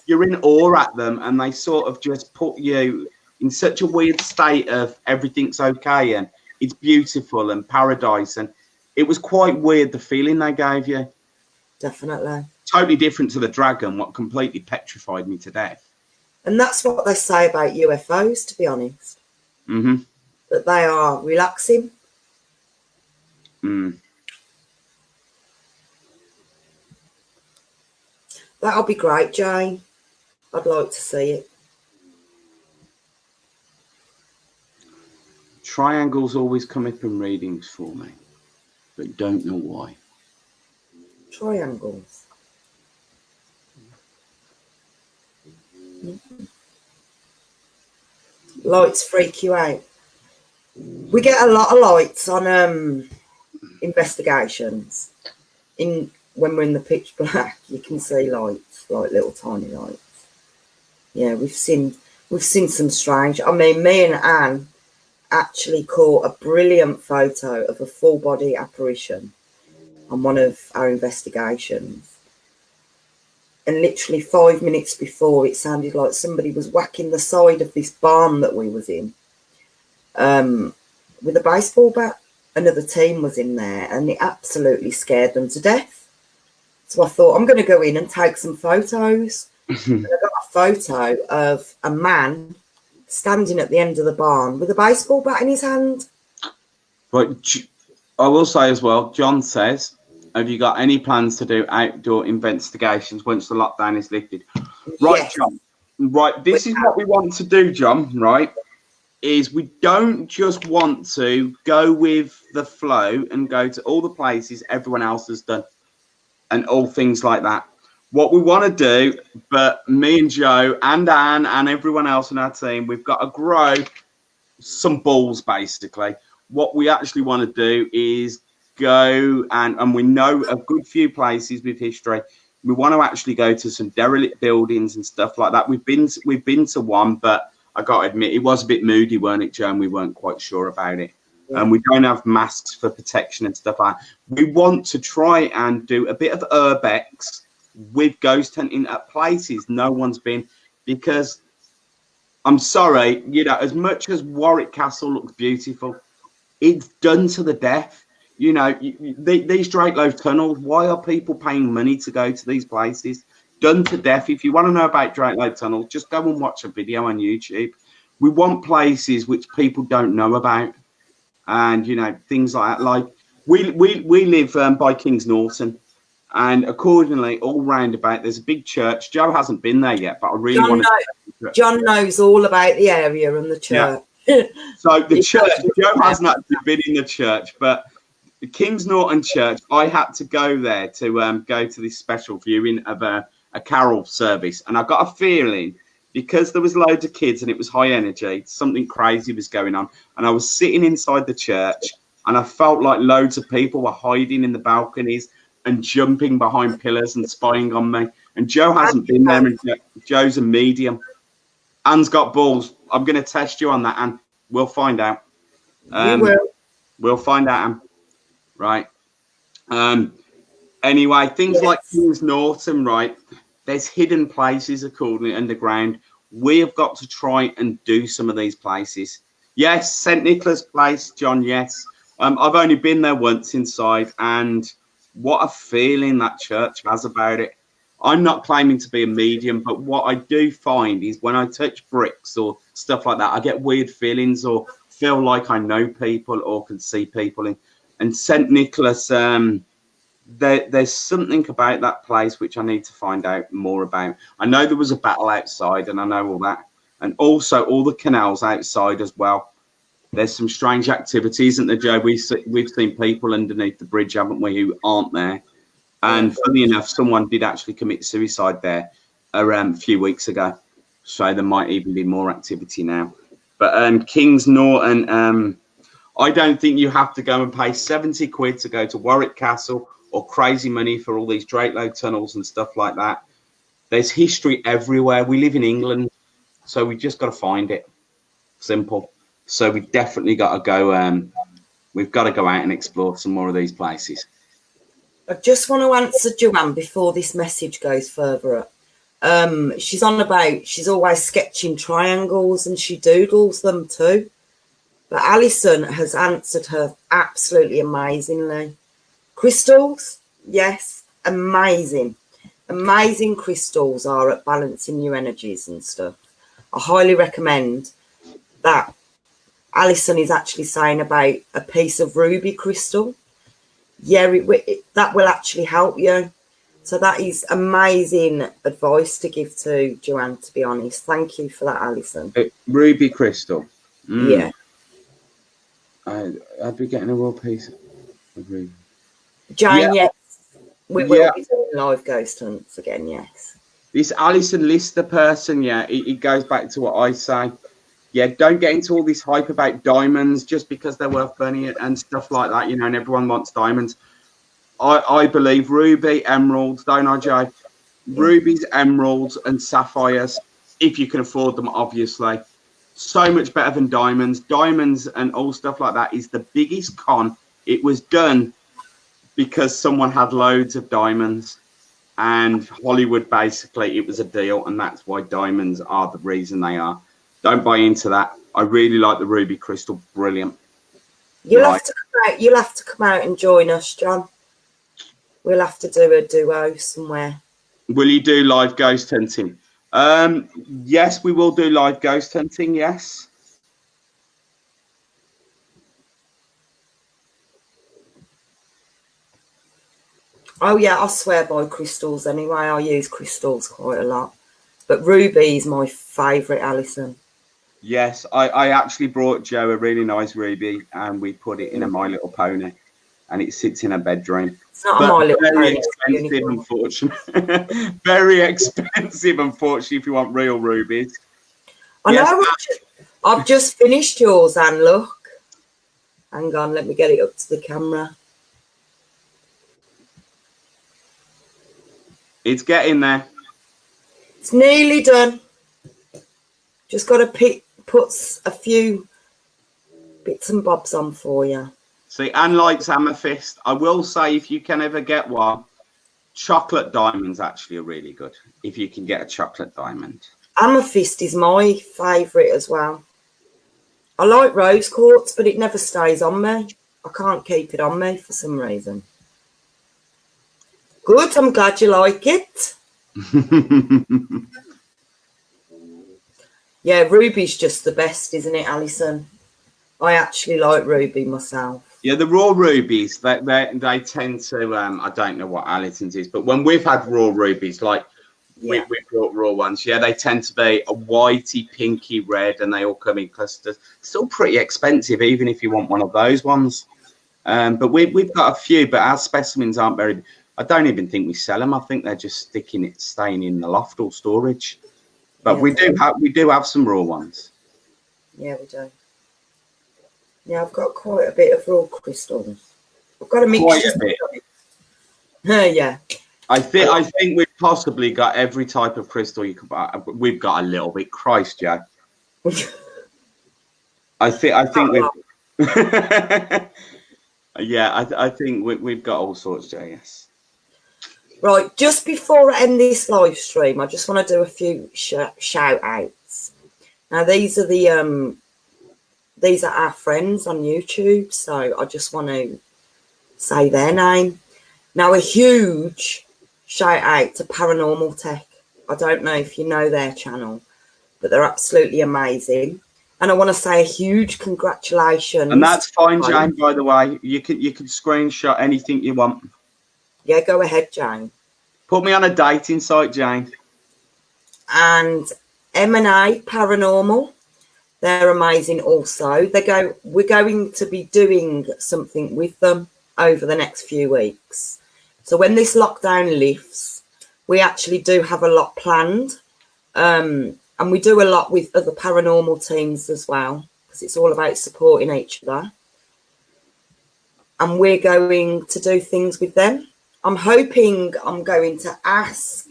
you're in awe at them, and they sort of just put you in such a weird state of everything's okay and it's beautiful and paradise. And it was quite weird, the feeling they gave you. Definitely. Totally different to the dragon, what completely petrified me to death. And that's what they say about UFOs, to be honest. Mm-hmm. That they are relaxing. That'll be great, Jane. I'd like to see it. Triangles always come up in readings for me, but don't know why. Triangles. Lights freak you out. We get a lot of lights on investigations. When we're in the pitch black, you can see lights, like little tiny lights. Yeah, we've seen some strange. I mean, me and Anne actually caught a brilliant photo of a full body apparition on one of our investigations. And literally 5 minutes before, it sounded like somebody was whacking the side of this barn that we was in with a baseball bat. Another team was in there, and it absolutely scared them to death. So I thought, I'm going to go in and take some photos. And I got a photo of a man standing at the end of the barn with a baseball bat in his hand. Right, I will say as well, John says, have you got any plans to do outdoor investigations once the lockdown is lifted? Right, yes. John. Right, this is what we want to do, John, right, is we don't just want to go with the flow and go to all the places everyone else has done and all things like that. What we want to do, but me and Joe and Anne and everyone else in our team, we've got to grow some balls, basically. What we actually want to do is go and we know a good few places with history. We want to actually go to some derelict buildings and stuff like that. We've been to one, but I got to admit, it was a bit moody, weren't it, Joe? And we weren't quite sure about it. Yeah. And we don't have masks for protection and stuff like that. We want to try and do a bit of urbex with ghost hunting at places no one's been, because I'm sorry, you know, as much as Warwick Castle looks beautiful, it's done to the death. You know, these Drakelow tunnels, why are people paying money to go to these places? Done to death. If you want to know about Drakelow tunnels, just go and watch a video on YouTube. We want places which people don't know about, and you know, things like that. Like we live by Kings Norton, and accordingly, all round about there's a big church. Joe hasn't been there yet, but I really want to. John knows all about the area and the church. Yeah. So the church, Joe hasn't actually been in the church, but the Kings Norton Church, I had to go there to go to this special viewing of a carol service, and I got a feeling, because there was loads of kids and it was high energy, something crazy was going on. And I was sitting inside the church, and I felt like loads of people were hiding in the balconies and jumping behind pillars and spying on me. And Joe hasn't been there, and Joe's a medium. Anne's got balls. I'm going to test you on that, Anne. We'll find out. You will. We'll find out, Anne. Right. Anyway, things like Kings Norton, right? There's hidden places, accordingly, underground. We have got to try and do some of these places. Yes, St. Nicholas Place, John, yes. I've only been there once inside, and what a feeling that church has about it. I'm not claiming to be a medium, but what I do find is when I touch bricks or stuff like that, I get weird feelings or feel like I know people or can see people. And St. Nicholas, there's something about that place which I need to find out more about. I know there was a battle outside, and I know all that. And also all the canals outside as well. There's some strange activities, isn't there, Joe? We've seen people underneath the bridge, haven't we, who aren't there. And funny enough, someone did actually commit suicide there a few weeks ago. So there might even be more activity now. But Kings Norton, I don't think you have to go and pay 70 quid to go to Warwick Castle or crazy money for all these Drakelow tunnels and stuff like that. There's history everywhere. We live in England, so we just got to find it. Simple. So we definitely got to go. We've got to go out and explore some more of these places. I just want to answer Joanne before this message goes further up. She's on about, she's always sketching triangles and she doodles them too. But Alison has answered her absolutely amazingly. Crystals, yes, amazing. Amazing crystals are at balancing your energies and stuff. I highly recommend that. Alison is actually saying about a piece of ruby crystal. Yeah, that will actually help you. So that is amazing advice to give to Joanne, to be honest. Thank you for that, Alison. Ruby crystal. Yeah. I'd be getting a raw piece of ruby. Jane, yes. We will be doing live ghost hunts again, yes. This Alison Lister person, it goes back to what I say. Yeah, don't get into all this hype about diamonds just because they're worth money and stuff like that, you know, and everyone wants diamonds. I believe ruby, emeralds, don't I, Joe? Rubies, emeralds, and sapphires, if you can afford them, obviously. So much better than diamonds. Diamonds and all stuff like that is the biggest con. It was done because someone had loads of diamonds, and Hollywood, basically, it was a deal, and that's why diamonds are the reason they are. Don't buy into that. I really like the ruby crystal. Brilliant. You'll have to come out. You'll have to come out and join us, John. We'll have to do a duo somewhere. Will you do live ghost hunting? Yes, we will do live ghost hunting. Yes. Oh yeah, I swear by crystals anyway. I use crystals quite a lot. But ruby is my favourite, Alison. Yes, I actually brought Joe a really nice ruby, and we put it in a My Little Pony, and it sits in her bedroom. It's not a My Little very Pony. Expensive, unfortunately. Very expensive, unfortunately, if you want real rubies. I know. I've just finished yours, and look. Hang on, let me get it up to the camera. It's getting there. It's nearly done. Just got to put a few bits and bobs on for you. See, Anne likes amethyst. I will say, if you can ever get one, chocolate diamonds actually are really good. If you can get a chocolate diamond. Amethyst is my favourite as well. I like rose quartz, but it never stays on me. I can't keep it on me for some reason. Good, I'm glad you like it. Yeah, ruby's just the best, isn't it, Alison? I actually like ruby myself. Yeah, the raw rubies, they tend to, I don't know what Alison's is, but when we've had raw rubies, like we brought raw ones, yeah, they tend to be a whitey, pinky red, and they all come in clusters. Still pretty expensive, even if you want one of those ones. But we've got a few, but our specimens aren't very. I don't even think we sell them. I think they're just staying in the loft or storage. But yeah, we do have some raw ones. Yeah, we do. Yeah, I've got quite a bit of raw crystals. I've got a mixture. Quite a bit. Yeah. I think we've possibly got every type of crystal you could buy. We've got a little bit. Christ, Joe. I think we've. Yeah, I think we've got all sorts, Joe. Yes. Right, just before I end this live stream, I just want to do a few shout outs. Now, these are our friends on YouTube, so I just want to say their name. Now, a huge shout out to Paranormal Tech. I don't know if you know their channel, but they're absolutely amazing. And I want to say a huge congratulations. And that's fine, Jane, by the way. You can screenshot anything you want. Yeah, go ahead, Jane. Put me on a dating site, Jane. And M&A Paranormal, they're amazing also. We're going to be doing something with them over the next few weeks. So when this lockdown lifts, we actually do have a lot planned. And we do a lot with other paranormal teams as well, because it's all about supporting each other. And we're going to do things with them. I'm hoping I'm going to ask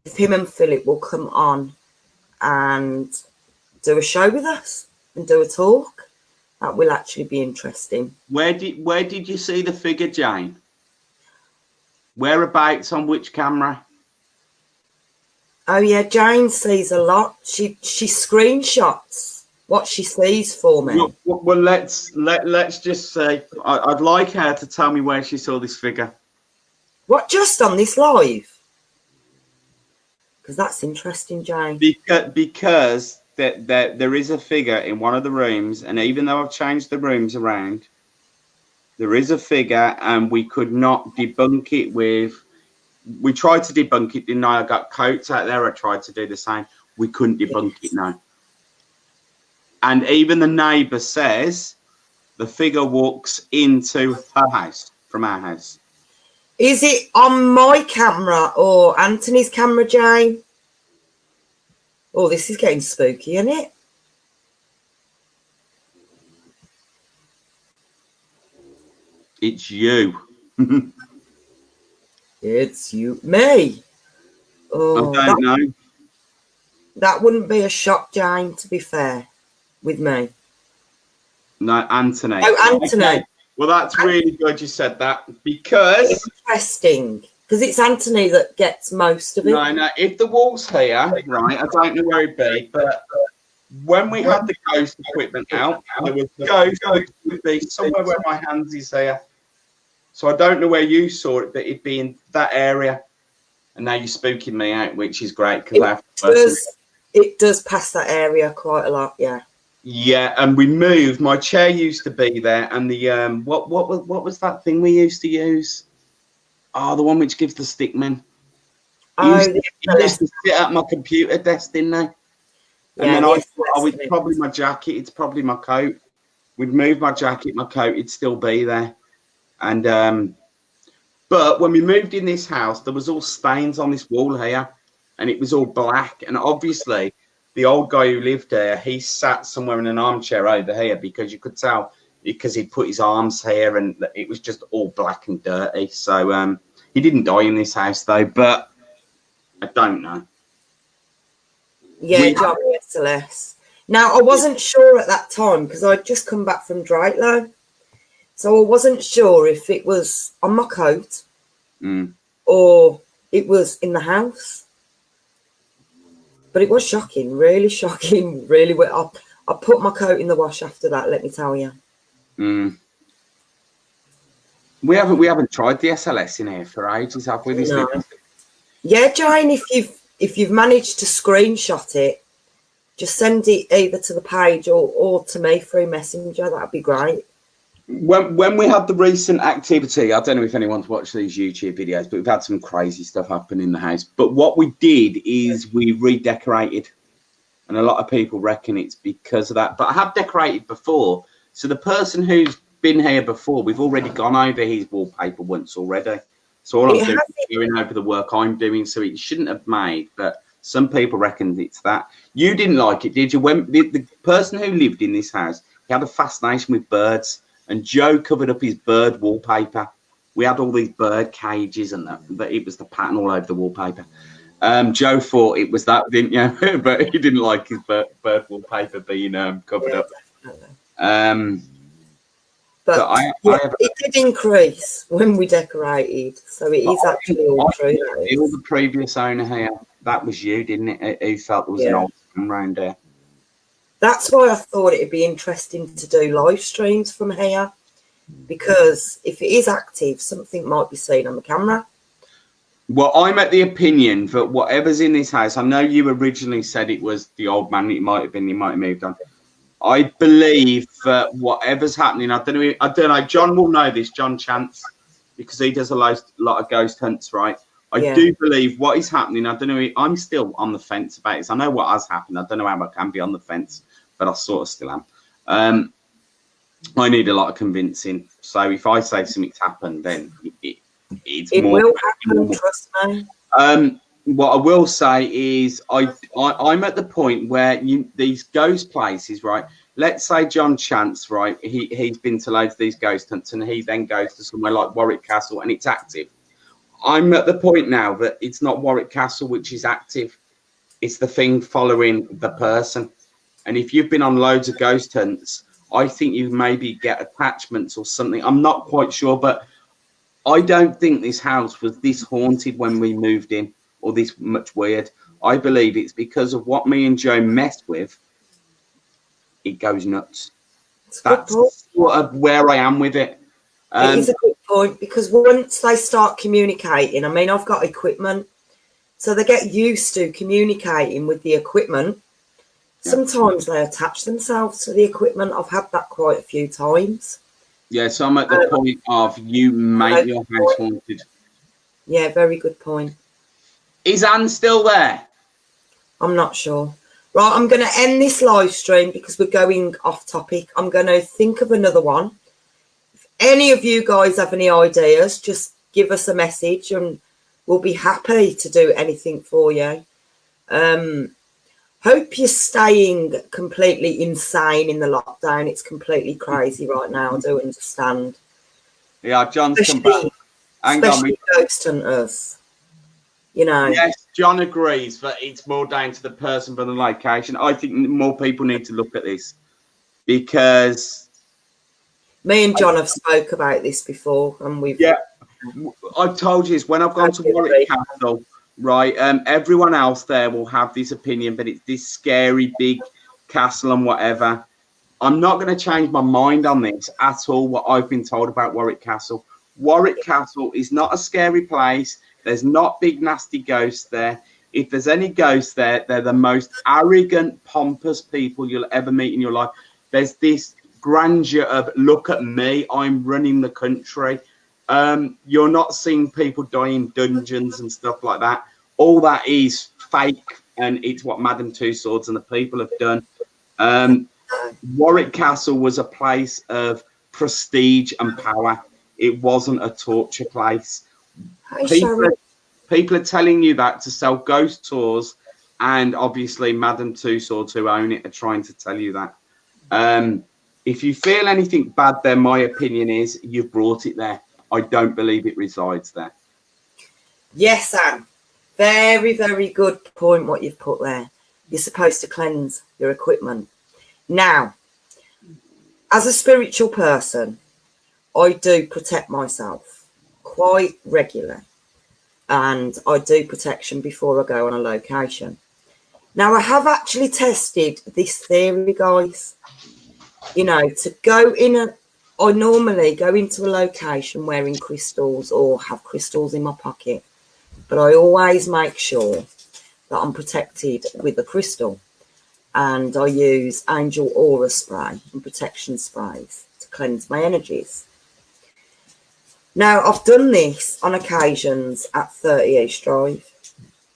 if him and Philip will come on and do a show with us and do a talk. That will actually be interesting. Where did you see the figure, Jane? Whereabouts, on which camera? Oh yeah, Jane sees a lot. She screenshots what she sees for me. Well, let's just say I'd like her to tell me where she saw this figure. What, just on this live? Because that's interesting, Jane. Because there is a figure in one of the rooms, and even though I've changed the rooms around, there is a figure, and we could not debunk it with. We tried to debunk it, didn't I? I got coats out there. I tried to do the same. We couldn't debunk it, no. And even the neighbour says the figure walks into her house from our house. Is it on my camera or Anthony's camera, Jane? Oh, this is getting spooky, isn't it? It's you. It's you. Me. Oh, I don't know. That wouldn't be a shock, Jane, to be fair, with me. No, Anthony. Oh, Anthony. Okay. Well, that's really good you said that, because... Interesting. Because it's Anthony that gets most of it. No, if the wall's here, right, I don't know where it'd be, but when we had the ghost equipment out, there was the ghost would be somewhere where my hands is here. So I don't know where you saw it, but it'd be in that area. And now you're spooking me out, which is great, because it does pass that area quite a lot, yeah. Yeah, and we moved. My chair used to be there, and the what was that thing we used to use? Oh, the one which gives the stickman. He used to sit at my computer desk, didn't they? And then I thought, oh, it's probably my jacket, it's probably my coat. We'd move my jacket, my coat, it'd still be there. And but when we moved in this house, there was all stains on this wall here, and it was all black. And obviously, the old guy who lived there, he sat somewhere in an armchair over here, because you could tell, because he'd put his arms here, and it was just all black and dirty. So he didn't die in this house though, but I don't know. Yeah, John SLS. Now, I wasn't sure at that time, because I'd just come back from Drightlow. So I wasn't sure if it was on my coat or it was in the house. But it was shocking, really shocking, really. I put my coat in the wash after that, let me tell you. We haven't tried the SLS in here for ages, have we? No. Yeah, Jane, if you've managed to screenshot it, just send it either to the page or to me through Messenger. That'd be great. When we had the recent activity, I don't know if anyone's watched these YouTube videos, but we've had some crazy stuff happen in the house. But what we did is we redecorated, and a lot of people reckon it's because of that. But I have decorated before, so the person who's been here before, we've already gone over his wallpaper once already. So all I'm doing is going over the work I'm doing, so it shouldn't have made. But some people reckon it's that. You didn't like it, did you? When the person who lived in this house, he had a fascination with birds. And Joe covered up his bird wallpaper. We had all these bird cages, and but it was the pattern all over the wallpaper. Joe thought it was that, didn't you? But he didn't like his bird wallpaper being covered up. But it did increase when we decorated, so it is actually all true. All the previous owner here, that was you, didn't it? Who felt there was an old man around there. That's why I thought it'd be interesting to do live streams from here, because if it is active, something might be seen on the camera. Well, I'm at the opinion that whatever's in this house, I know you originally said it was the old man. It might have been. He might have moved on. I believe that whatever's happening, I don't know. John will know this, John Chance, because he does a lot of ghost hunts, right? I do believe what is happening. I don't know. I'm still on the fence about this. I know what has happened. I don't know how I can be on the fence, but I sort of still am. I need a lot of convincing. So if I say something's happened, then it will happen. Trust me. What I will say is I'm at the point where these ghost places, right? Let's say John Chance, right? He's been to loads of these ghost hunts, and he then goes to somewhere like Warwick Castle, and it's active. I'm at the point now that it's not Warwick Castle which is active. It's the thing following the person. And if you've been on loads of ghost hunts, I think you maybe get attachments or something. I'm not quite sure, but I don't think this house was this haunted when we moved in, or this much weird. I believe it's because of what me and Joe messed with. It goes nuts. That's sort of where I am with it. It is a good point, because once they start communicating, I mean, I've got equipment, so they get used to communicating with the equipment. Sometimes they attach themselves to the equipment. I've had that quite a few times. Yeah, so I'm at the point of you make your house haunted. Yeah, very good point. Is Anne still there? I'm not sure. Right, I'm going to end this live stream because we're going off topic. I'm going to think of another one. If any of you guys have any ideas, just give us a message and we'll be happy to do anything for you. Hope you're staying completely insane in the lockdown. It's completely crazy right now. I do understand. Yeah, John's come back. Especially ghost hunters. You know. Yes, John agrees that it's more down to the person than the location. I think more people need to look at this because Me and John have spoke about this before, and we've I've told you this when I've gone to Warwick Castle, right? Everyone else there will have this opinion, but it's this scary big castle and whatever. I'm not going to change my mind on this at all. What I've been told about Warwick Castle. Warwick Castle is not a scary place. There's not big nasty ghosts there. If there's any ghosts there, they're the most arrogant, pompous people you'll ever meet in your life. There's this grandeur of, look at me, I'm running the country. You're not seeing people die in dungeons and stuff like that. All that is fake, and it's what Madame Tussauds and the people have done. Warwick Castle was a place of prestige and power. It wasn't a torture place. People are telling you that to sell ghost tours, and obviously Madame Tussauds, who own it, are trying to tell you that. If you feel anything bad there, my opinion is you've brought it there. I don't believe it resides there. Yes, Anne. Very, very good point what you've put there. You're supposed to cleanse your equipment. Now, as a spiritual person, I do protect myself quite regularly. And I do protection before I go on a location. Now, I have actually tested this theory, guys. You know, to go in I normally go into a location wearing crystals or have crystals in my pocket, but I always make sure that I'm protected with a crystal, and I use angel aura spray and protection sprays to cleanse my energies. Now, I've done this on occasions at 30 East Drive.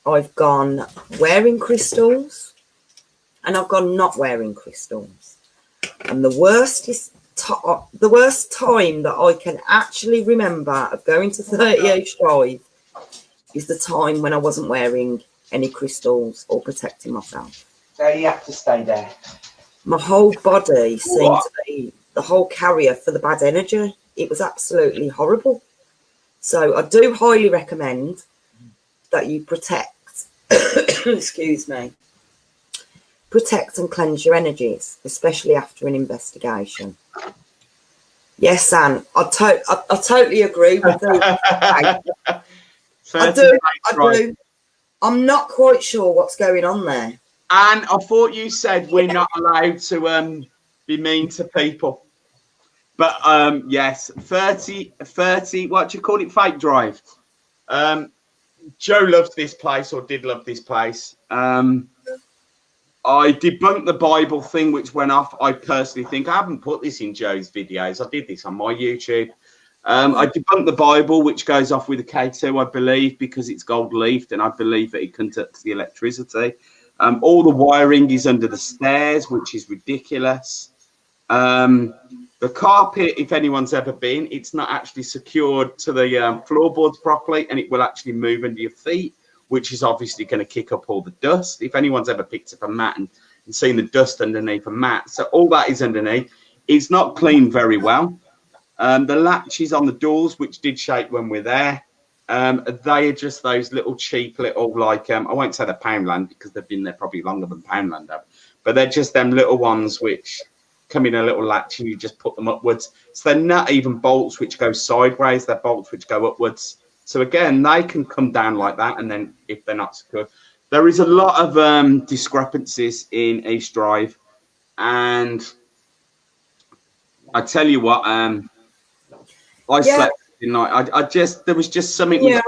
I've gone wearing crystals and I've gone not wearing crystals. And the worst time that I can actually remember of going to 38 Drive is the time when I wasn't wearing any crystals or protecting myself. So you have to stay there. My whole body seemed to be the whole carrier for the bad energy. It was absolutely horrible. So I do highly recommend that you protect, excuse me, protect and cleanse your energies, especially after an investigation. Yes, Anne, I totally agree with you. I do. I'm not quite sure what's going on there. And I thought you said we're not allowed to be mean to people. But yes, 30, what do you call it? Fake Drive. Joe loves this place, or did love this place. I debunked the Bible thing, which went off. I personally think I haven't put this in Joe's videos. I did this on my YouTube. I debunked the Bible, which goes off with a K2, I believe, because it's gold leafed, and I believe that it conducts the electricity. All the wiring is under the stairs, which is ridiculous. The carpet, if anyone's ever been, it's not actually secured to the floorboards properly, and it will actually move under your feet, which is obviously going to kick up all the dust. If anyone's ever picked up a mat and seen the dust underneath a mat, so all that is underneath. It's not cleaned very well. The latches on the doors, which did shake when we're there, they are just those little cheap little, like, I won't say they're Poundland because they've been there probably longer than Poundland have, but they're just them little ones which come in a little latch and you just put them upwards. So they're not even bolts which go sideways, they're bolts which go upwards. So again, they can come down like that, and then if they're not secure. There is a lot of discrepancies in East Drive, and I tell you what, I slept in night. There was just something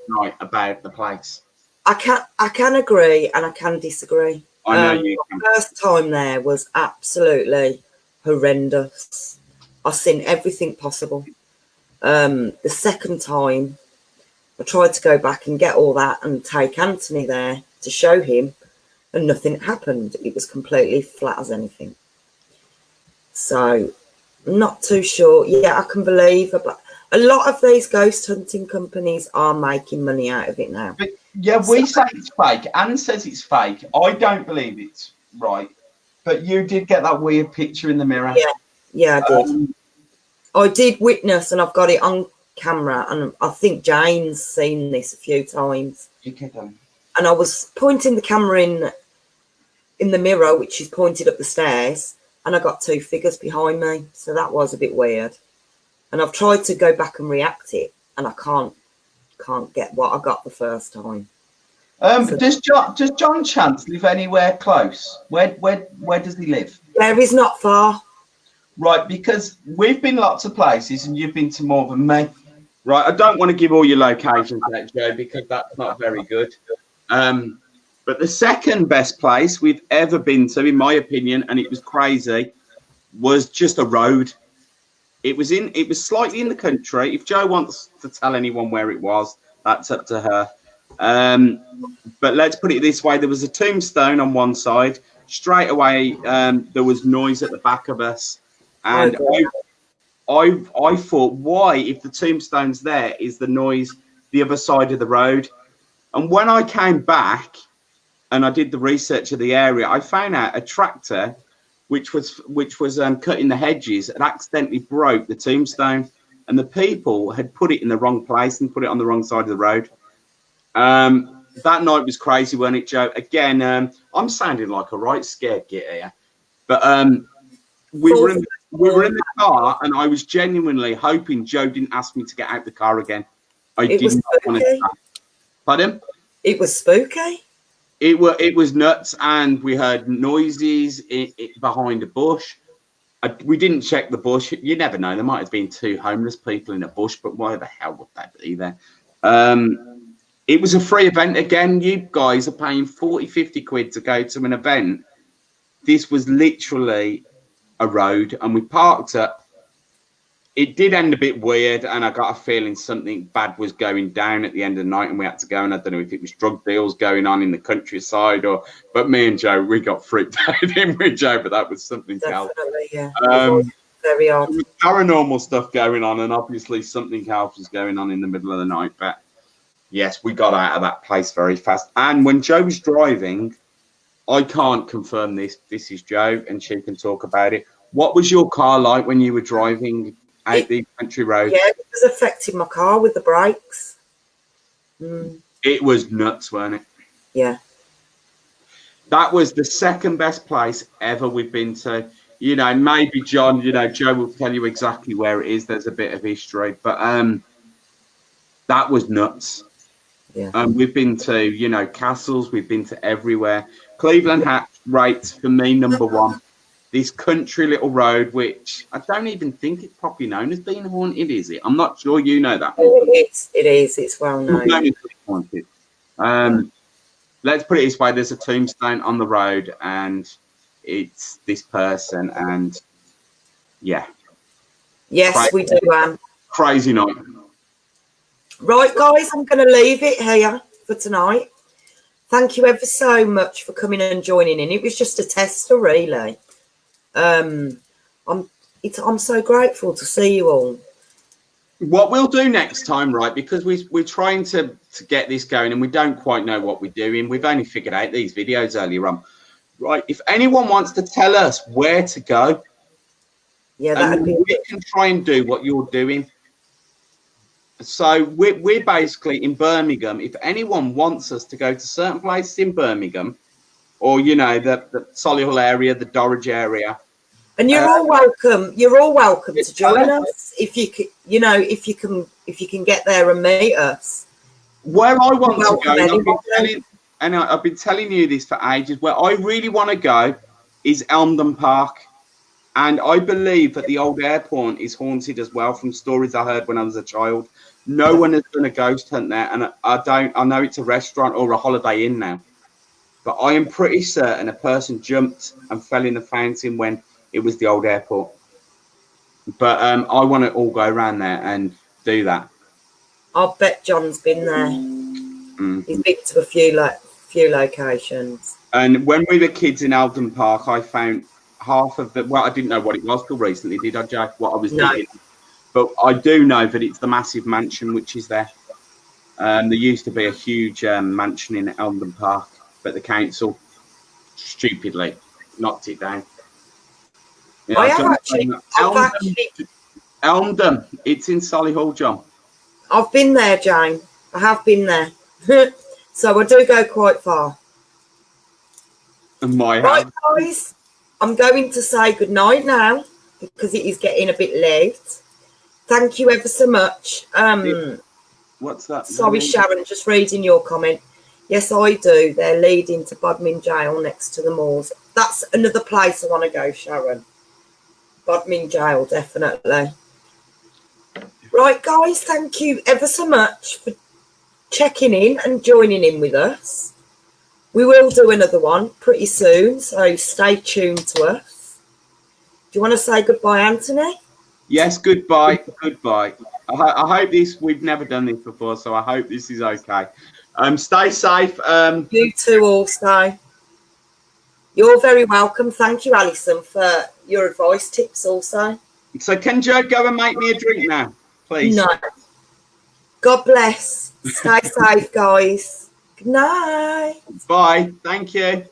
right about the place. I can agree and I can disagree. I know you can. The first time there was absolutely horrendous. I've seen everything possible. The second time, I tried to go back and get all that and take Anthony there to show him, and nothing happened. It was completely flat as anything. So, I'm not too sure. Yeah, I can believe it, but a lot of these ghost hunting companies are making money out of it now. But yeah, we say it's fake. Anne says it's fake. I don't believe it's right. But you did get that weird picture in the mirror. Yeah, I did. I did witness, and I've got it on camera, and I think Jane's seen this a few times. You kidding? and I was pointing the camera in the mirror, which is pointed up the stairs, and I got two figures behind me. So that was a bit weird. And I've tried to go back and react it, and I can't get what I got the first time. So, does John Chance live anywhere close? Where does he live? There is not far. Right, because we've been lots of places and you've been to more than me. Right, I don't want to give all your locations out, Joe, because that's not very good. But the second best place we've ever been to, in my opinion, and it was crazy, was just a road. It was slightly in the country. If Joe wants to tell anyone where it was, that's up to her. But let's put it this way: there was a tombstone on one side. Straight away, there was noise at the back of us, and I thought, why, if the tombstone's there, is the noise the other side of the road? And when I came back and I did the research of the area, I found out a tractor, which was cutting the hedges, had accidentally broke the tombstone, and the people had put it in the wrong place and put it on the wrong side of the road. That night was crazy, wasn't it, Joe? Again, I'm sounding like a right scared git here, but we were in the car, and I was genuinely hoping Joe didn't ask me to get out the car again. I didn't want to. Pardon? It was spooky. It was nuts, and we heard noises behind a bush. We didn't check the bush. You never know. There might have been two homeless people in a bush, but why the hell would that be there? It was a free event. Again, you guys are paying 40, 50 quid to go to an event. This was literally a road, and we parked up. It did end a bit weird, and I got a feeling something bad was going down at the end of the night, and we had to go. And I don't know if it was drug deals going on in the countryside, but me and Joe, we got freaked out, didn't we, Joe? But that was something else. Yeah. Very odd. There was paranormal stuff going on, and obviously something else was going on in the middle of the night. But yes, we got out of that place very fast. And when Joe was driving, I can't confirm this. This is Joe, and she can talk about it. What was your car like when you were driving out the country road? Yeah, it was affecting my car with the brakes. It was nuts, wasn't it? Yeah. That was the second best place ever we've been to. You know, maybe John, Joe will tell you exactly where it is. There's a bit of history, but that was nuts. Yeah. We've been to, castles. We've been to everywhere. Cleveland Hatch rates for me #1. This country little road, which I don't even think it's properly known as being haunted, is it? I'm not sure you know that. It is. It's well known. Haunted. Let's put it this way: there's a tombstone on the road, and it's this person, and yeah. Yes, we do. Crazy night. Right, guys, I'm going to leave it here for tonight. Thank you ever so much for coming and joining in. It was just a tester, really. I'm so grateful to see you all. What we'll do next time, right, because we're trying to get this going, and we don't quite know what we're doing. We've only figured out these videos earlier on. Right, if anyone wants to tell us where to go, yeah, we can try and do what you're doing. So we're basically in Birmingham. If anyone wants us to go to certain places in Birmingham, or the Solihull area, the Dorridge area, and you're all welcome. You're all welcome to join us if you can. If you can get there and meet us. Where I want to go, I've been telling you this for ages. Where I really want to go is Elmdon Park, and I believe that the old airport is haunted as well, from stories I heard when I was a child. No one has done a ghost hunt there, and I know it's a restaurant or a Holiday Inn now, but I am pretty certain a person jumped and fell in the fountain when it was the old airport. But I want to all go around there and do that. I'll bet John's been there. He's been to a few locations. And when we were kids in Elmdon Park, I found half of the, I didn't know what it was till recently, did I, Jack? What I was doing. But I do know that it's the massive mansion which is there. There used to be a huge mansion in Elmdon Park, but the council stupidly knocked it down. I have actually. Elmdon, it's in Solihull, John. I've been there, Jane. I have been there. So I do go quite far. Right, guys, I'm going to say good night now because it is getting a bit late. Thank you ever so much. What's that? Sorry, Sharon, just reading your comment. Yes, I do. They're leading to Bodmin Jail next to the moors. That's another place I want to go, Sharon. Bodmin Jail, definitely. Right, guys, thank you ever so much for checking in and joining in with us. We will do another one pretty soon, so stay tuned to us. Do you want to say goodbye, Anthony? Yes, goodbye. Goodbye. I hope this, we've never done this before, so I hope this is okay. Stay safe. You too also. You're very welcome. Thank you, Alison, for your advice tips also. So can Joe go and make me a drink now, please? No. God bless. Stay safe, guys. Good night. Bye. Thank you.